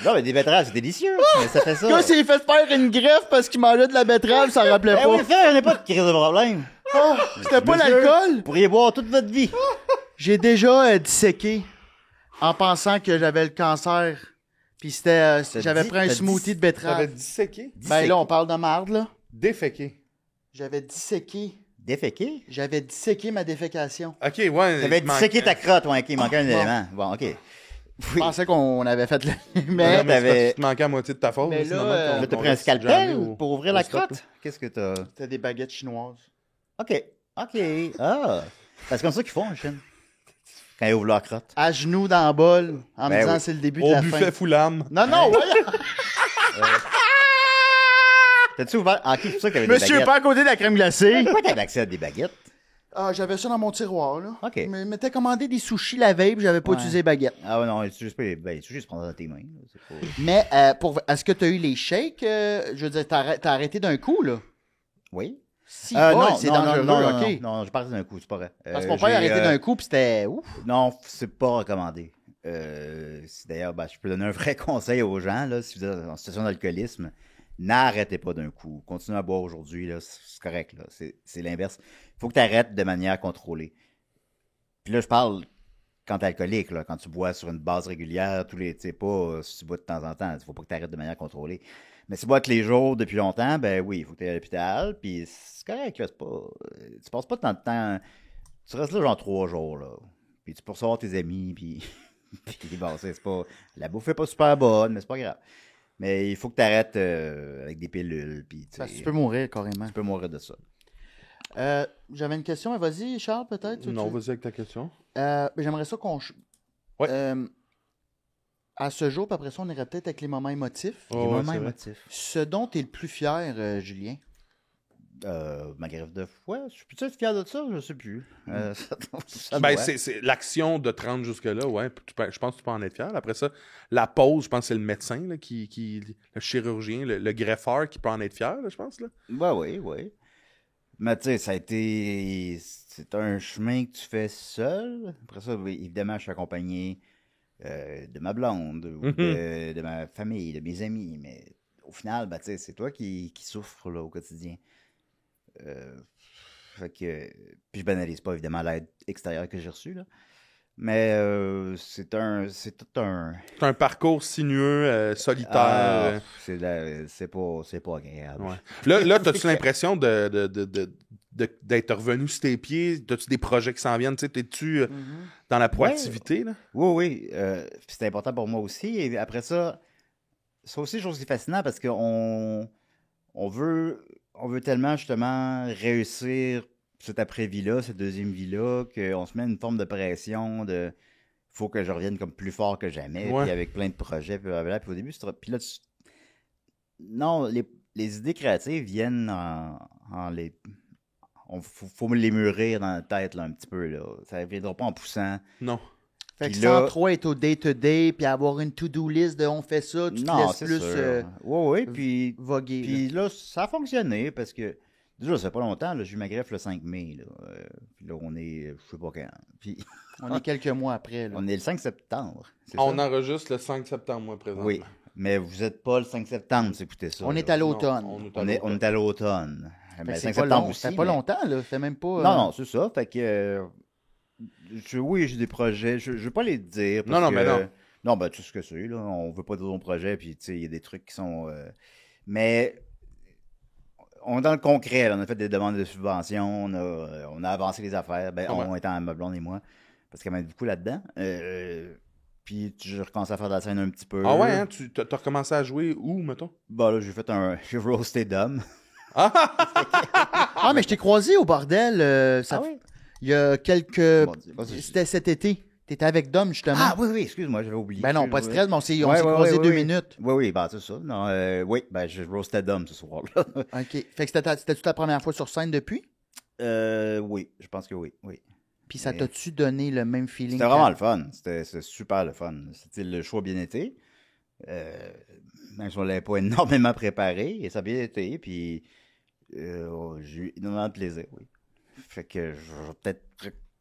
Non, mais des betteraves, c'est délicieux. Mais ça fait ça. Quand s'est fait faire une greffe parce qu'il mangeait de la betterave, ça rappelait Ben pas. oui, frère, j'en ai pas de crise de problème. Ah, c'était pas Monsieur, l'alcool? Vous pourriez boire toute votre vie. J'ai déjà disséqué en pensant que j'avais le cancer. Puis c'était, j'avais pris un t'as smoothie de T'avais betterave. disséqué? Ben là, on parle de marde, là. Déféqué. J'avais disséqué. Déféqué? J'avais disséqué ma défécation. OK, ouais. T'avais il manque- disséqué ta crotte, ouais, ok, il manquait un élément. Bon, ok. Je Oui. pensais qu'on avait fait le... Non, Mais mais c'est parce t'avais- que tu te manquais à moitié de ta faute. Mais sinon, là, qu'on- Là, t'as qu'on pris un reste jamais scalpel au- pour ouvrir la au stop, crotte? Qu'est-ce que t'as... c'était des baguettes chinoises. Ok. Ah. C'est comme ça qu'ils font en Chine. Quand ils ouvrent leur crotte. À genoux dans le bol, en me Ben disant oui. c'est le début de Au la buffet fin. Foulam. Non, voyons! T'as-tu ouvert... Ah, ok, c'est pour ça que t'avais des Monsieur, baguettes. pas à côté de la crème glacée. Pourquoi t'avais accès à des baguettes? Ah, j'avais ça dans mon tiroir, là. Ok. Je m'étais commandé des sushis la veille, puis j'avais pas Ouais. utilisé baguette. Ah ouais, non, tu juste pas... Ben, tu juste prendre dans tes mains. Là. C'est pas... Mais, est-ce que t'as eu les shakes? Je veux dire, t'as arrêté d'un coup, là? Oui? Si, non, c'est non, dangereux, non, ok. non, je partais d'un coup, c'est pas vrai. Parce que mon père a arrêté d'un coup, puis c'était ouf. Non, c'est pas recommandé. D'ailleurs, ben, je peux donner un vrai conseil aux gens, là, si vous êtes en situation d'alcoolisme, n'arrêtez pas d'un coup. Continuez à boire aujourd'hui, là, c'est correct, là. C'est l'inverse. Il faut que tu arrêtes de manière contrôlée. Puis là, je parle quand t'es alcoolique, là, quand tu bois sur une base régulière, tu sais pas si tu bois de temps en temps, il faut pas que tu arrêtes de manière contrôlée. Mais si tu bois tous les jours depuis longtemps, ben oui, il faut que tu ailles à l'hôpital, puis c'est correct, là, c'est pas... Tu passes pas tant de temps... Tu restes là genre 3 jours, là. Puis tu peux recevoir tes amis, puis... puis bon, c'est pas... La bouffe est pas super bonne, mais c'est pas grave. Mais il faut que tu arrêtes avec des pilules, puis tu Parce que sais, tu peux mourir, carrément. tu peux mourir de ça. J'avais une question, mais vas-y, Charles, peut-être? Non, vas-y avec ta question. J'aimerais ça qu'on... Ouais. À ce jour, puis après ça, on irait peut-être avec les moments émotifs. Oh, Les ouais, moments c'est vrai. émotifs. Ce dont tu es le plus fier, Julien? Ma greffe de foie, je suis peut-être fier de ça, je sais plus. Ça Ben, doit. c'est l'action de te rendre jusque-là, ouais. Je pense que tu peux en être fier. Après ça, la pause, je pense que c'est le médecin, là, le chirurgien, le greffeur qui peut en être fier, là, je pense. Là. Ben oui, oui. Mais tu sais, ça a été... C'est un chemin que tu fais seul. Après ça, oui, évidemment, je suis accompagné de ma blonde, ou de ma famille, de mes amis. Mais au final, ben, tu sais, c'est toi qui souffres là, au quotidien. Fait que... Puis je banalise pas, évidemment, l'aide extérieure que j'ai reçue, là. Mais c'est tout un... C'est un parcours sinueux, solitaire. C'est pas agréable. Ouais. Là t'as-tu l'impression d'être revenu sur tes pieds? T'as-tu des projets qui s'en viennent? T'es-tu dans la proactivité? Là? Oui. C'est important pour moi aussi. Et après ça aussi, chose qui est fascinant parce qu'on veut tellement, justement, réussir cette après-vie-là, cette deuxième vie-là, qu'on se met une forme de pression de faut que je revienne comme plus fort que jamais, puis avec plein de projets, puis au début, puis là, non, les idées créatives viennent en les... Faut me les mûrir dans la tête, là, un petit peu, là. Ça ne viendra pas en poussant. Non. Fait que sans trop être au day-to-day, puis avoir une to-do list de on fait ça, tu te laisses plus oui, puis voguer. Puis là, ça a fonctionné, parce que déjà, ça fait pas longtemps, là, j'ai eu ma greffe le 5 mai, là. Puis là, on est, je sais pas quand. Puis on est quelques mois après, là. On est le 5 septembre. On enregistre le 5 septembre, moi, présentement. Oui, mais vous êtes pas le 5 septembre, vous écoutez ça. On est à l'automne. On est à l'automne. Mais le 5 pas septembre long, aussi. Ça fait pas longtemps, là. Ça fait même pas... Non, c'est ça. Fait que... oui, j'ai des projets. Je vais pas les dire. Parce mais non. Non, ben, tout ce que c'est, là. On veut pas dire ton projet, puis, tu sais, il y a des trucs qui sont... Mais... On est dans le concret, là. On a fait des demandes de subventions, on a avancé les affaires. Ben, on étant ma blonde et moi. Parce qu'elle m'aide beaucoup là-dedans. Puis je recommence à faire de la scène un petit peu. Ah ouais, hein? Tu as recommencé à jouer où, mettons? Bah là, j'ai roasté d'hommes. Ah, mais je t'ai croisé au bordel. Oui? Il y a quelques... C'était cet été. T'étais avec Dom, justement. Ah oui, excuse-moi, j'avais oublié. Ben non, pas de stress, mais on s'est croisé 2 minutes. Oui, ben c'est ça. Non, je roastais Dom ce soir-là. OK. Fait que c'était-tu ta première fois sur scène depuis? Oui, je pense que oui. Puis ça t'a-tu donné le même feeling? C'était vraiment le fun. C'était super le fun. C'était le choix bien été. Même si on ne l'avait pas énormément préparé, et ça a bien été, puis j'ai eu énormément de plaisir, oui. Fait que je vais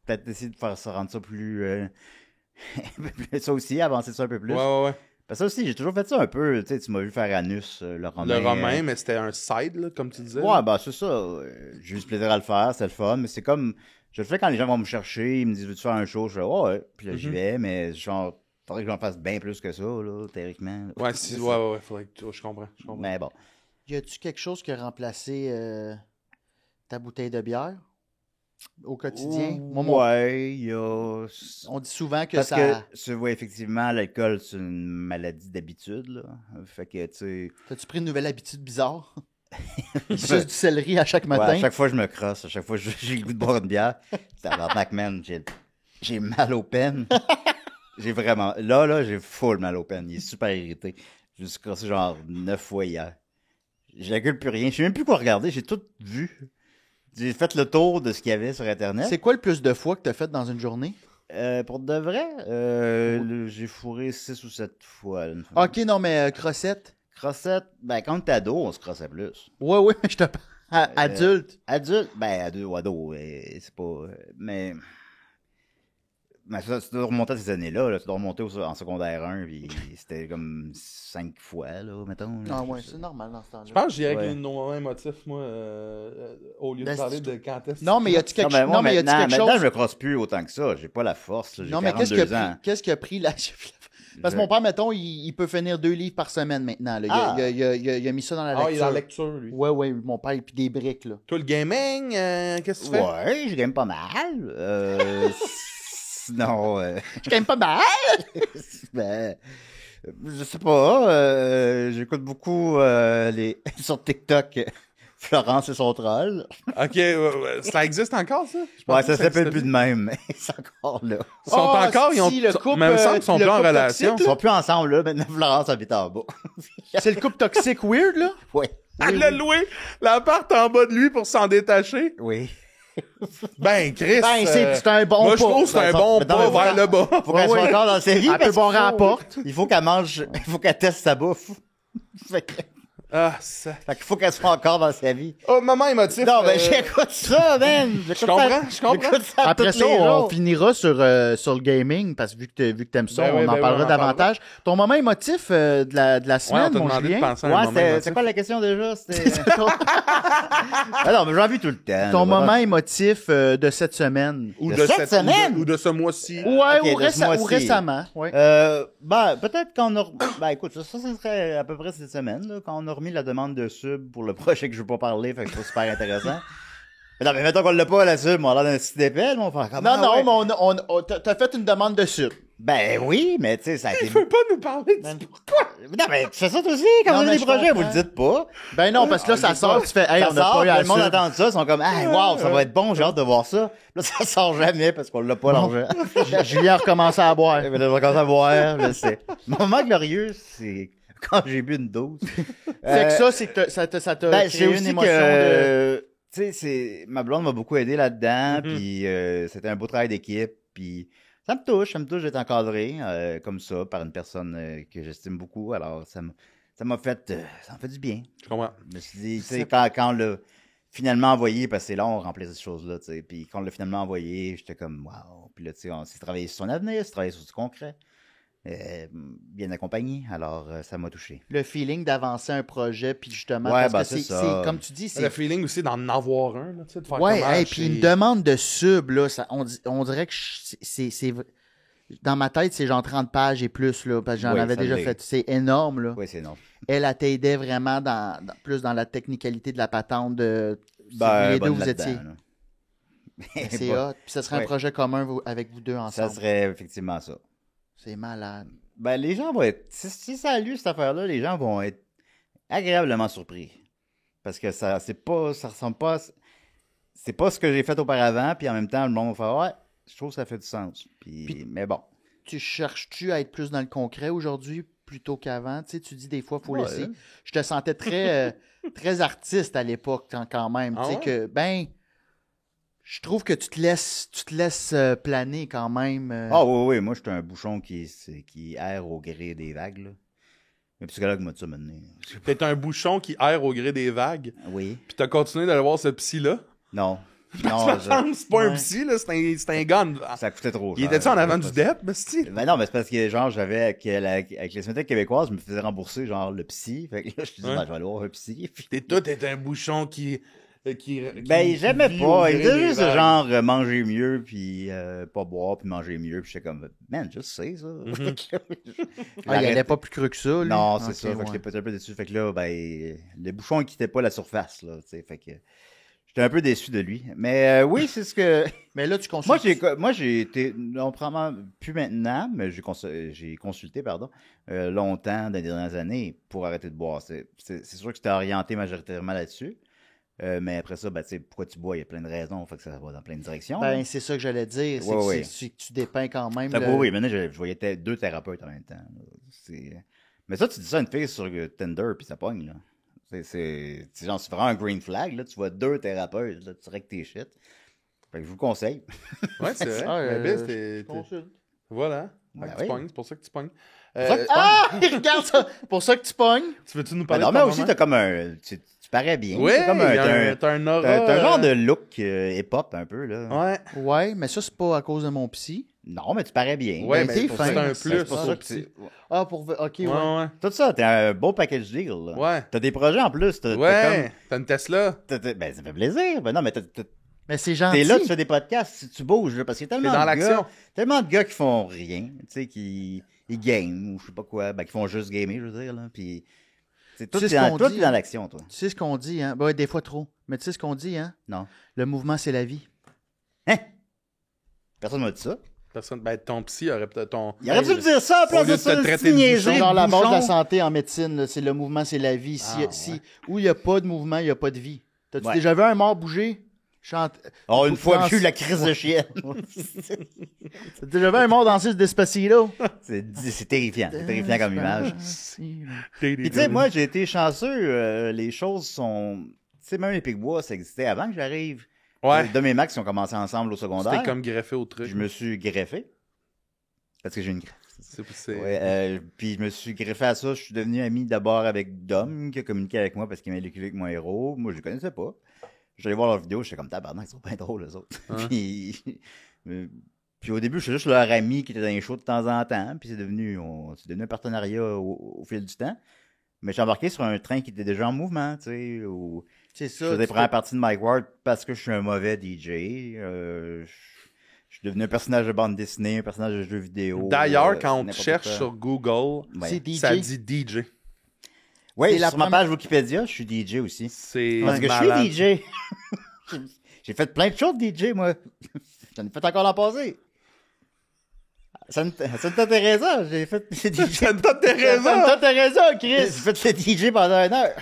peut-être essayer de rendre ça plus... ça aussi, avancer ça un peu plus. Ouais. Parce que ça aussi, j'ai toujours fait ça un peu. Tu sais, tu m'as vu faire Anus, le romain. Le romain, mais c'était un side, là, comme tu disais. Ouais, ben c'est ça. J'ai eu du plaisir à le faire, c'est le fun, mais c'est comme... Je le fais quand les gens vont me chercher, ils me disent « Veux-tu faire un show? » Je fais « Ouais. » Puis là, j'y vais, mais genre... Faudrait que j'en fasse bien plus que ça, là, théoriquement. Ouais, faudrait que je comprends. Mais bon. Y a-tu quelque chose qui a remplacé ta bouteille de bière au quotidien? Ouais, il y a... On dit souvent que Parce ça... que, effectivement, l'alcool, c'est une maladie d'habitude, là. Fait que, tu sais... T'as-tu pris une nouvelle habitude bizarre? Il suce du céleri à chaque matin? Ouais, à chaque fois, je me crosse. À chaque fois, j'ai le goût de boire une bière. Tabarnak, man, j'ai mal aux peines. J'ai vraiment... Là, j'ai full mal aux peines. Il est super irrité. Je me suis crossé genre 9 fois hier. J'accule plus rien. Je sais même plus quoi regarder. J'ai tout vu. J'ai fait le tour de ce qu'il y avait sur Internet. C'est quoi le plus de fois que tu as fait dans une journée? Pour de vrai, j'ai fourré 6 ou 7 fois. OK, non, mais crossette? Crossette, ben quand t'es ado, on se crossait plus. Ouais, mais je te parle. Adulte? Adulte, ben ado, c'est pas... Mais ça, tu dois remonter à ces années-là. Là. Tu dois remonter en secondaire 1, puis c'était comme 5 fois, là, mettons. Là, ouais, c'est normal dans ce temps-là. Je pense que j'irais avec un moment émotif, moi, au lieu de parler de quand est-ce que... Non, mais y a-tu quelque chose? Non, mais y a-tu quelque chose? Maintenant, je me crosse plus autant que ça. J'ai pas la force. J'ai 42 ans. Qu'est-ce qui a pris la... Parce que mon père, mettons, il peut finir 2 livres par semaine maintenant. Là. Il a mis ça dans la lecture. Ah, il est dans la lecture, lui. Ouais, mon père, puis des briques, là. Toi, le gaming, qu'est-ce que tu fais? Ouais, je game pas mal. Sinon... Je game pas mal! Ben... Je sais pas. J'écoute beaucoup sur TikTok... Florence et son troll. OK, ça existe encore, ça? Ouais, ça s'appelle plus de même, mais c'est encore là. Ils sont encore, ils ont... le couple, même semble qu'ils sont plus en relation. Ils sont plus ensemble, là. Maintenant, Florence habite en bas. C'est le couple toxique weird, là? Oui. Elle l'a loué l'appart en bas de lui pour s'en détacher. Oui. Ben, Chris. Ben, c'est un bon pas. Moi, je trouve que c'est un bon pas vers le bas. Faut qu'elle soit encore dans la série. Elle peut barrer à la porte. Il faut qu'elle mange, il faut qu'elle teste sa bouffe. Ah, ça. Fait qu'il faut qu'elle soit encore dans sa vie. Oh, moment émotif. Non, ben j'écoute ça, man! Je comprends. Après tous ça, les on jours. finira sur le gaming, parce que vu que t'aimes ça, Ben oui, on en ben parlera oui, on en davantage. Ton moment émotif de la Ouais, on semaine, t'a mon demandé de Julien? penser à un moment Ouais, émotif. c'est quoi la question déjà? C'était... Ah non, mais j'en vis tout le temps. Ton là, moment vraiment. émotif de cette semaine? Ou de cette semaine? Ou de ce mois-ci. Ouais, Ok, ou, de ce mois-ci. ou récemment. Ouais. Ben, peut-être qu'on a... Ben, écoute, ça serait à peu près cette semaine, là, quand on a remis la demande de sub pour le projet que je veux pas parler, fait que c'est pas super intéressant. Mais non, mais mettons qu'on l'a pas, la sub, on a l'air d'un petit d'épelle, on va faire comme... Non, ah, non, ouais. mais t'as fait une demande de sub. Ben oui, mais tu sais, ça a été... Il veut pas nous parler de ça. Non, mais tu fais ça toi aussi, quand Non, vous mais avez des je projets, vous comprends. le dites pas. Ben non, parce que là, ça sort, tu fais, hey, Ça on n'a sort, pas eu à le monde sub. attend ça, ils sont comme, hey, wow, ça va être bon, j'ai hâte de voir ça. Là, ça sort jamais parce qu'on l'a pas l'argent. Julien a recommencé à boire. Mais là, on commence à boire, je sais. Mon moment glorieux, c'est quand j'ai bu une dose. Fait que ça, c'est que ça t'a Ben, c'est créé une aussi émotion de... que, tu sais, ma blonde m'a beaucoup aidé là-dedans, Mhm. puis c'était un beau travail d'équipe, puis ça me touche d'être encadré comme ça par une personne que j'estime beaucoup, alors ça m'a fait du bien. Je comprends. Je me suis dit, tu sais, quand on l'a finalement envoyé, parce que c'est long, on remplir ces choses-là, tu sais, puis quand on l'a finalement envoyé, j'étais comme, wow, puis là, tu sais, on s'est travaillé sur son avenir, on s'est travaillé sur du concret, bien accompagné, alors ça m'a touché. Le feeling d'avancer un projet, puis justement, Ouais, parce ben, que c'est ça. c'est comme tu dis, Le c'est... feeling aussi d'en avoir un, là, tu sais, de faire Ouais, comme, hey, ah, puis j'ai- une demande de sub, là, on dirait que c'est... Dans ma tête, c'est genre 30 pages et plus, là, parce que j'en Oui, avais ça déjà l'est. fait. C'est énorme, là. Oui, c'est non. Elle t'aidait vraiment plus dans la technicalité de la patente de... Ben, les deux, bonne vous là-dedans, étiez... là. C'est Bon, hot. Puis ça serait un Ouais. projet commun avec vous deux ça ensemble. serait effectivement ça. C'est malade. Ben, les gens vont être. Si ça a lieu, cette affaire-là, les gens vont être agréablement surpris. Parce que ça ressemble pas. C'est pas ce que j'ai fait auparavant, puis en même temps, le monde va faire, ouais, je trouve que ça fait du sens. Mais bon. Tu cherches-tu à être plus dans le concret aujourd'hui plutôt qu'avant? Tu sais, tu dis des fois, il faut Ouais. laisser. Je te sentais très, très artiste à l'époque, quand même. Ah Tu sais ouais? que, ben, je trouve que tu te laisses planer quand même. Ah oui, moi, je suis un bouchon qui erre au gré des vagues, là. Le psychologue m'a dit ça maintenant. T'es un bouchon qui erre au gré des vagues, Oui. puis t'as continué d'aller voir ce psy-là. Non. C'est pas un Ouais. psy, là, c'est un gun. Ça coûtait trop Il cher. était-tu en avant du DEP, Basti? Ben non, mais c'est parce que, genre, j'avais, avec les Cinémathèques québécoises, je me faisais rembourser, genre, le psy. Fait que là, je me suis dit, Ouais. ben, je vais aller voir un psy. Puis- T'es un bouchon qui Ben, j'aimais vit pas. au Il gré disait des juste, vagues. genre, manger mieux, puis pas boire, puis manger mieux. Puis j'étais comme, man, je sais ça. il allait pas plus cru que ça, lui. Non, c'est Ok, ça. Fait que ouais. j'étais un peu déçu. Fait que là, ben, le bouchon, il quittait pas la surface, là, tu sais. Fait que j'étais un peu déçu de lui. Mais oui, c'est ce que... Mais là, tu consultes. Moi, j'ai été, non, probablement plus maintenant, mais j'ai consulté, pardon, longtemps dans les dernières années pour arrêter de boire. C'est sûr que j'étais orienté majoritairement là-dessus. Mais après ça, ben, tu sais, pourquoi tu bois, il y a plein de raisons, fait que ça va dans plein de directions. Ben, c'est ça que j'allais dire. C'est Ouais, que ouais. c'est que tu dépeins quand même. Ah, le- oui, maintenant, je voyais deux thérapeutes en même temps. Là. Mais ça, tu dis ça à une fille sur Tinder, puis ça pogne, là. C'est genre, c'est vraiment un green flag, là. Tu vois deux thérapeutes, là, tu règles tes shit. Fait que je vous conseille. Ouais, c'est vrai. Ah, Mais Biz, je consulte. Voilà. Ben Fait que tu oui. pognes, c'est pour ça que tu pognes. ça que tu Ah! Regarde ça! Pour ça que tu pognes. Tu veux-tu nous Ben parler non, de mais ton aussi, moment? t'as comme un... Tu parais bien. Ouais, T'as comme t'as un aura. t'as un genre de look hip-hop, un peu, là. Ouais. Ouais, mais ça, c'est pas à cause de mon psy. Non, mais tu parais bien. Ouais, Ben, mais t'es c'est pour ça fin. que c'est un C'est plus. pour ça, ça que psy. tu... Ah, pour. Ok, ouais. Ouais, ouais. Tout ça, t'as un beau package deal, là. Ouais. T'as des projets en plus. T'as Ouais. T'as une Tesla. Ben, ça fait plaisir. Ben non, mais Mais c'est gentil. t'es là, tu fais des podcasts, si tu bouges, là, parce qu'il y a T'es tellement dans de l'action. gars, tellement de gars qui font rien, tu sais, qui ils game ou je sais pas quoi, ben qui font juste gamer, je veux dire, là, puis c'est tout, Tu sais t'es ce dans, qu'on toi, dit, t'es dans l'action, toi. Tu sais ce qu'on dit, hein? Ben ouais, des fois trop. Mais tu sais ce qu'on dit, hein? Non. Le mouvement, c'est la vie. Hein? Personne m'a dit ça. Personne, ben, ton psy aurait peut-être ton. Il aurait dû me dire ça à Au place lieu de de ça, te le traiter petit de niaiser, bouchon. Dans la base de la bouchon. santé en médecine, là, c'est le mouvement, c'est la vie. Où il n'y a pas de mouvement, il n'y a pas de vie. T'as-tu Ouais. déjà vu un mort bouger? Oh, une fois France. plus la crise de chienne. T'as déjà vu un mort danser ce Despacito? C'est terrifiant. C'est terrifiant comme image. Despacito. Puis tu sais, moi, j'ai été chanceux. Les choses sont... Tu sais, même les Picbois, ça existait avant que j'arrive. Ouais. De mes max qui ont commencé ensemble au secondaire. C'était comme greffé au truc. Je me suis greffé. Parce que j'ai une greffe. Puis je me suis greffé à ça. Je suis devenu ami d'abord avec Dom, qui a communiqué avec moi parce qu'il m'a écrit avec mon héros. Moi, je les connaissais pas. J'allais voir leurs vidéos, j'étais comme tabarnak, ils sont bien drôles, les autres. Puis au début, je suis juste leur ami qui était dans les shows de temps en temps. Puis c'est devenu un partenariat au fil du temps. Mais j'ai embarqué sur un train qui était déjà en mouvement, tu sais. C'est ça. Je faisais première partie de Mike Ward parce que je suis un mauvais DJ. Je suis devenu un personnage de bande dessinée, un personnage de jeu vidéo. D'ailleurs, quand on te n'importe cherche quoi. sur Google, C'est DJ. ça dit DJ. Oui, C'est la sur ma première- page Wikipédia, je suis DJ aussi. C'est Parce que malade. je suis DJ. J'ai fait plein de choses de DJ, moi. J'en ai fait encore l'an passé. Ça ne t'intéresse pas? J'ai fait le DJ. Ça ne t'intéresse Ça ne pas? t'intéresse pas, Chris? J'ai fait le DJ pendant 1 heure.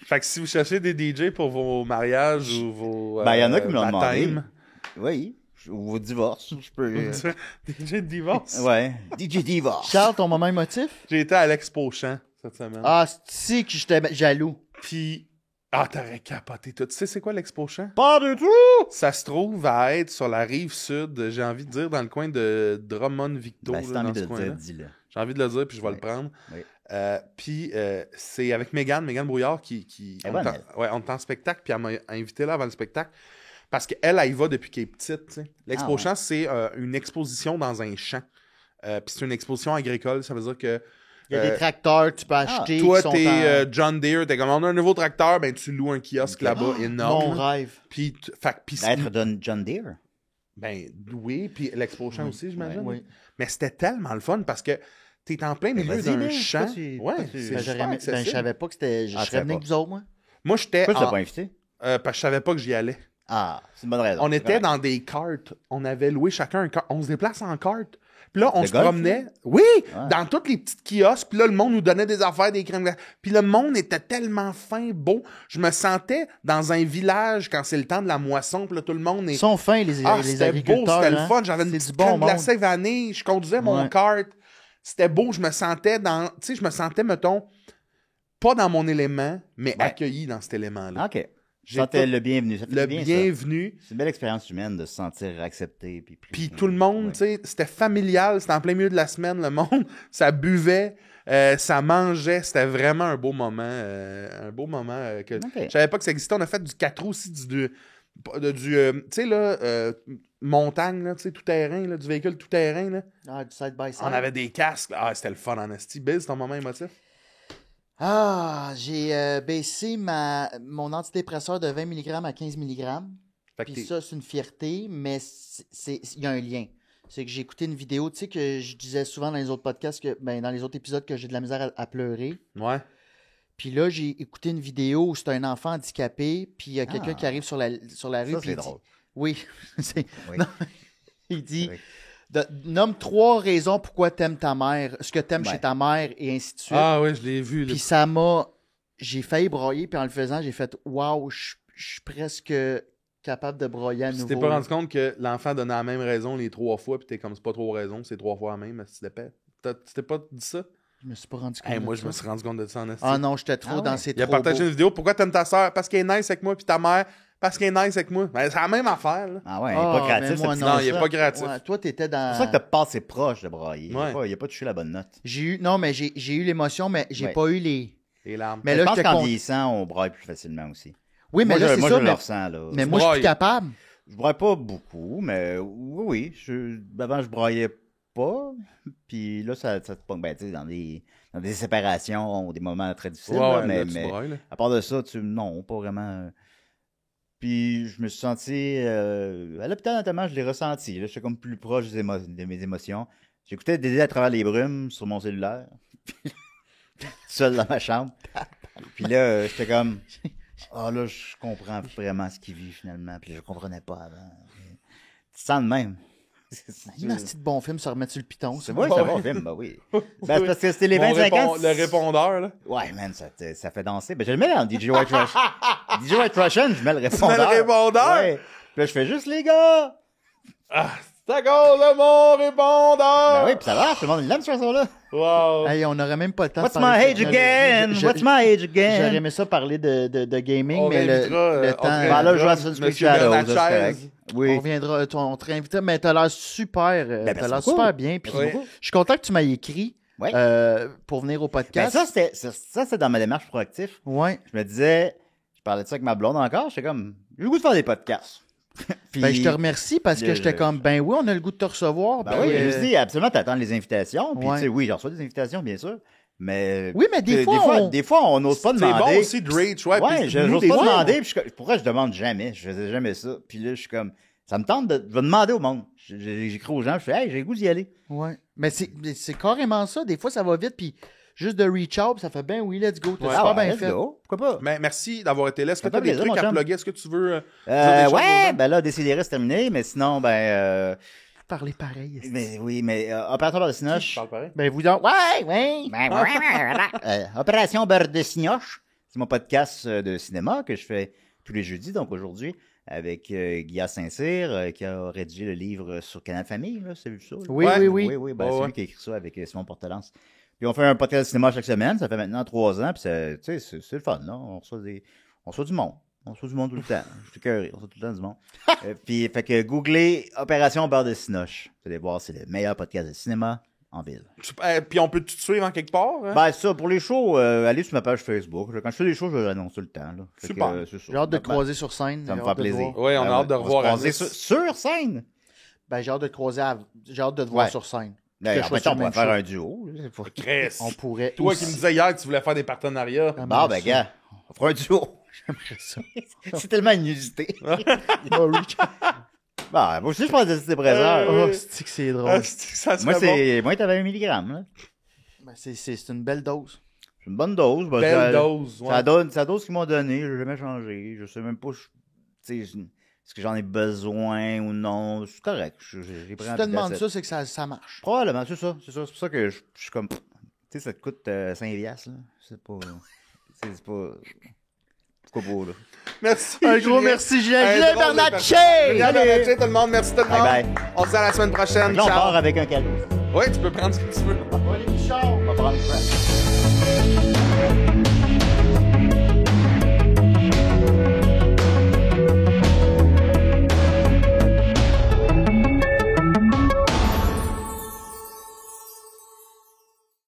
Fait que si vous cherchez des DJ pour vos mariages ou vos Ben, il y en a qui me l'ont demandé. baptêmes, Oui. Ou au divorce. Je peux. DJ de divorce. Ouais. DJ divorce. Charles, ton moment émotif? J'ai été à l'Expo Champ cette semaine. Ah, c'est que j'étais jaloux. Puis, t'aurais capoté tout. Tu sais c'est quoi l'Expo Champ? Pas du tout! Ça se trouve à être sur la rive sud, j'ai envie de dire, dans le coin de Drummond-Victo. Ben, si là, t'as dans envie ce de le coin-là. dire, dis-le. J'ai envie de le dire, puis je vais Oui. le prendre. Oui. Puis c'est avec Mégane Brouillard qui Elle est on bonne, est en- ouais, on est en spectacle, puis elle m'a invité là avant le spectacle. Parce qu'elle, elle y va depuis qu'elle est petite. tu sais. L'Expo Ah ouais. Champ, c'est une exposition dans un champ. Puis c'est une exposition agricole, ça veut dire que Il y a des tracteurs que tu peux acheter. toi, qui sont t'es en- John Deere, t'es comme on a un nouveau tracteur, ben tu loues un kiosque là-bas Mon énorme. rêve. Puis, puis D'être John Deere. ben oui, puis l'Expo Champ aussi, j'imagine. Oui. Mais c'était tellement le fun parce que t'es en plein milieu vas-y, d'un là, champ. pourquoi tu- Ouais, pourquoi tu- c'est Ben, super je accessible. savais pas que c'était. Je Ah, serais tu venu savais avec vous autres, moi. Moi, j'étais Pourquoi tu l'as en- pas invité? parce que je savais pas que j'y allais. Ah, c'est une bonne raison. On C'est était correct. dans des cartes. On avait loué chacun un cart. On se déplace en carte. Puis là, on De se golf, promenait. Oui! Ouais. Dans toutes les petites kiosques. Puis là, le monde nous donnait des affaires, des crèmes glacées. Puis le monde était tellement fin, beau. Je me sentais dans un village quand c'est le temps de la moisson. Puis là, tout le monde est... Ils sont fins, les Ah, les c'était beau, agriculteurs. c'était le hein. fun. J'avais une C'est petite du bon crème monde. glacée vanille. Je conduisais mon Ouais. kart. C'était beau. Je me sentais dans... Tu sais, je me sentais, mettons, pas dans mon élément, mais Ouais. accueilli dans cet élément-là. OK. J'ai C'était tout- le bienvenu. Ça fait Le du bien, ça. bienvenu. C'est une belle expérience humaine de se sentir accepté. Puis tout le monde, Ouais. tu sais, c'était familial, c'était en plein milieu de la semaine, le monde, ça buvait, ça mangeait, c'était vraiment un beau moment. Que OK. je savais pas que ça existait. On a fait du 4 roues aussi, tu sais, là, montagne, là, tu sais, tout terrain, là, du véhicule tout terrain, là. Ah, du side by side. On avait des casques. Ah, c'était le fun en esti. Biz, ton moment émotif? Ah, j'ai baissé mon antidépresseur de 20 mg à 15 mg. Fait que Puis t'es- ça, c'est une fierté, mais il y a un lien. C'est que j'ai écouté une vidéo, tu sais, que je disais souvent dans les autres podcasts, dans les autres épisodes, que j'ai de la misère à pleurer. Ouais. Puis là, j'ai écouté une vidéo où c'est un enfant handicapé, puis il y a quelqu'un qui arrive sur la rue. Ça, puis c'est il drôle. dit, oui, Oui. Non, il dit Oui. nomme 3 raisons pourquoi t'aimes ta mère, ce que t'aimes Ouais. chez ta mère, et ainsi de suite. Ah oui, je l'ai vu. là. Puis j'ai failli broyer, puis en le faisant, j'ai fait waouh, je suis presque capable de broyer à Tu nouveau. t'es pas rendu compte que l'enfant donnait la même raison les 3 fois, puis t'es comme c'est pas 3 raisons, c'est 3 fois la même, tu l'épais. Tu t'es pas dit ça? Je me suis pas rendu compte. Hey, de moi, ça. je me suis rendu compte de ça en esti. Ah non, j'étais trop Ah dans ouais. ces Il a trop partagé beaux. une vidéo. Pourquoi t'aimes ta soeur? Parce qu'elle est nice avec moi, puis ta mère, parce qu'elle est nice avec moi. Ben, c'est la même affaire, là. Ah ouais, il Ah, n'est pas mais créatif. moi, ce Non, petit- il est ça- pas créatif. ouais, toi, t'étais C'est dans. pour ça que t'as passé proche de brailler. Ouais. Il a pas touché la bonne note. Non, mais j'ai eu l'émotion, mais j'ai Ouais. pas eu les. Les larmes. Mais je là, pense j'étais qu'en con- vieillissant, on braille plus facilement aussi. Oui, mais moi, là, c'est moi, ça. je le Mais, ressens, là. mais moi, je suis braille. plus capable. Je braille pas beaucoup, mais oui. Avant, je braillais pas. Puis là, ça te pogne, ben, tu sais, dans des séparations, des moments très difficiles. Ouais, là, ouais, mais là, tu brailles, là. à part de ça, non, pas vraiment. Puis je me suis senti. À l'hôpital, notamment, je l'ai ressenti. Là, j'étais comme plus proche de mes émotions. J'écoutais Dédé à travers les brumes sur mon cellulaire. Seul dans ma chambre. Puis là, j'étais comme. Ah là, je comprends vraiment ce qu'il vit finalement. Puis je comprenais pas avant. Tu te sens de même. Un petit bon film se remettre sur le piton. C'est vrai, c'est un bon film, bah oui. Ben, c'est parce que c'était les 25 ans. Le répondeur, là. Ouais, man, ça fait danser. Ben, je le mets dans DJ White Russian. DJ White Russian, je mets le mets répondeur. le répondeur? Ouais. Puis là, je fais juste les gars. Ah, C'est à cause de mon répondeur! Ben oui, puis ça va, tout le monde l'aime, cette chanson-là. Wow! Hey, on n'aurait même pas le temps What's de my parler age again? What's my age J'aurais again? aimé ça parler de gaming, On mais réinvitera, le temps... Ben là, je joue à Assassin's Creed Monsieur Shadows, ça, Bernatchez. c'est correct. On Oui. reviendra, on te réinvitera, mais t'as l'air super, merci t'as l'air beaucoup. super bien. Puis Merci je beaucoup. suis content que tu m'aies écrit Ouais. pour venir au Ben podcast. ça, c'est dans ma démarche proactive. Ouais. Je me disais, je parlais de ça avec ma blonde encore, j'étais comme, j'ai le goût de faire des podcasts. Puis, Ben, je te remercie parce que le- j'étais comme, ben oui, on a le goût de te recevoir. Ben puis, oui, je me suis dit, absolument, t'attends les invitations. Puis, Ouais. tu sais, oui, j'en reçois des invitations, bien sûr. Mais. Oui, mais des fois, on n'ose pas C'est demander. bon aussi de reach, ouais. Ouais, puis j'ose des pas fois, demander. Puis pourquoi je demande jamais? Je faisais jamais ça. Puis là, je suis comme, ça me tente de. Je vais demander au monde. J'écris aux gens, je fais, hey, j'ai le goût d'y aller. Ouais. Mais c'est carrément ça. Des fois, ça va vite, puis juste de reach out, ça fait ben oui, let's go. T'as Ouais. super bien let's fait. go. Pourquoi pas? Mais merci d'avoir été là. Est-ce que Ça tu as fait des plaisir, trucs mon à chum. plugger? Est-ce que tu veux dire des choses aux Ouais, gens? ben là, Décidérez, c'est terminé. Mais sinon, Parler pareil. mais oui, mais Opération Beurre de Je Cinoche. parle pareil. Ben vous en... Ouais. Opération Beurre de Cinoche. C'est mon podcast de cinéma que je fais tous les jeudis, donc aujourd'hui, avec Guillaume Saint-Cyr, qui a rédigé le livre sur Canal Famille, là, c'est vu ça? là? Oui, Ouais. oui. Oui, ben, Ouais, c'est ouais. lui qui a écrit ça avec Simon Portelance. Puis on fait un podcast de cinéma chaque semaine, ça fait maintenant 3 ans, puis tu sais, c'est le fun, là. On reçoit du monde. On reçoit du monde tout le temps. Je suis cœuré, on reçoit tout le temps du monde. Puis, fait que googlez Opération Beurre de Cinoche. Vous allez voir, c'est le meilleur podcast de cinéma en ville. Puis on peut te suivre en quelque part? Hein? Ben, ça, pour les shows, allez sur ma page Facebook. Quand je fais des shows, je l'annonce tout le temps, là. Fait Super. que, c'est ça. J'ai hâte de te Ben, croiser sur scène. ça me J'ai fait hâte de te plaisir. voir. Ouais, on a hâte de on va revoir se croiser Anis. sur scène. Ben, j'ai hâte de te croiser. J'ai hâte de te voir Ouais. sur scène. Ben, Que en je sois fait, sur on le pourrait même faire show. un duo. là. Chris. On pourrait. Toi aussi. qui me disais hier que tu voulais faire des partenariats. Ah, Bon, mais ben, ça, gars, on fera un duo. j'aimerais ça. C'est tellement inusité. Reach- Bon, moi aussi, je pense que c'était présent. Oh, c'est que c'est drôle. Ah, ça Moi, serait bon. moi, t'avais 1 milligramme, là. Ben, c'est une belle dose. C'est une bonne dose. Ben, Belle ça- dose. Ouais. C'est la dose qu'ils m'ont donnée, je l'ai jamais changé. Je sais même pas, tu sais, est-ce que j'en ai besoin ou non. C'est correct. J'ai pris Si un tu te petit demandes d'acide. ça, c'est que ça marche. Probablement, c'est ça. C'est pour ça que je suis comme. Tu sais, ça te coûte 5 piastres, là. C'est pas. C'est pas. Pourquoi pas, là? Merci. Un gros Julien. merci, Julien. Un Julien drôle de Bernatchez! personne. Julien Allez! Bernatchez, tout le monde. Merci tout le monde. Bye bye. On se dit à la semaine prochaine. Là, on Ciao. part avec un cadeau. Oui, tu peux prendre ce que tu veux. On va prendre une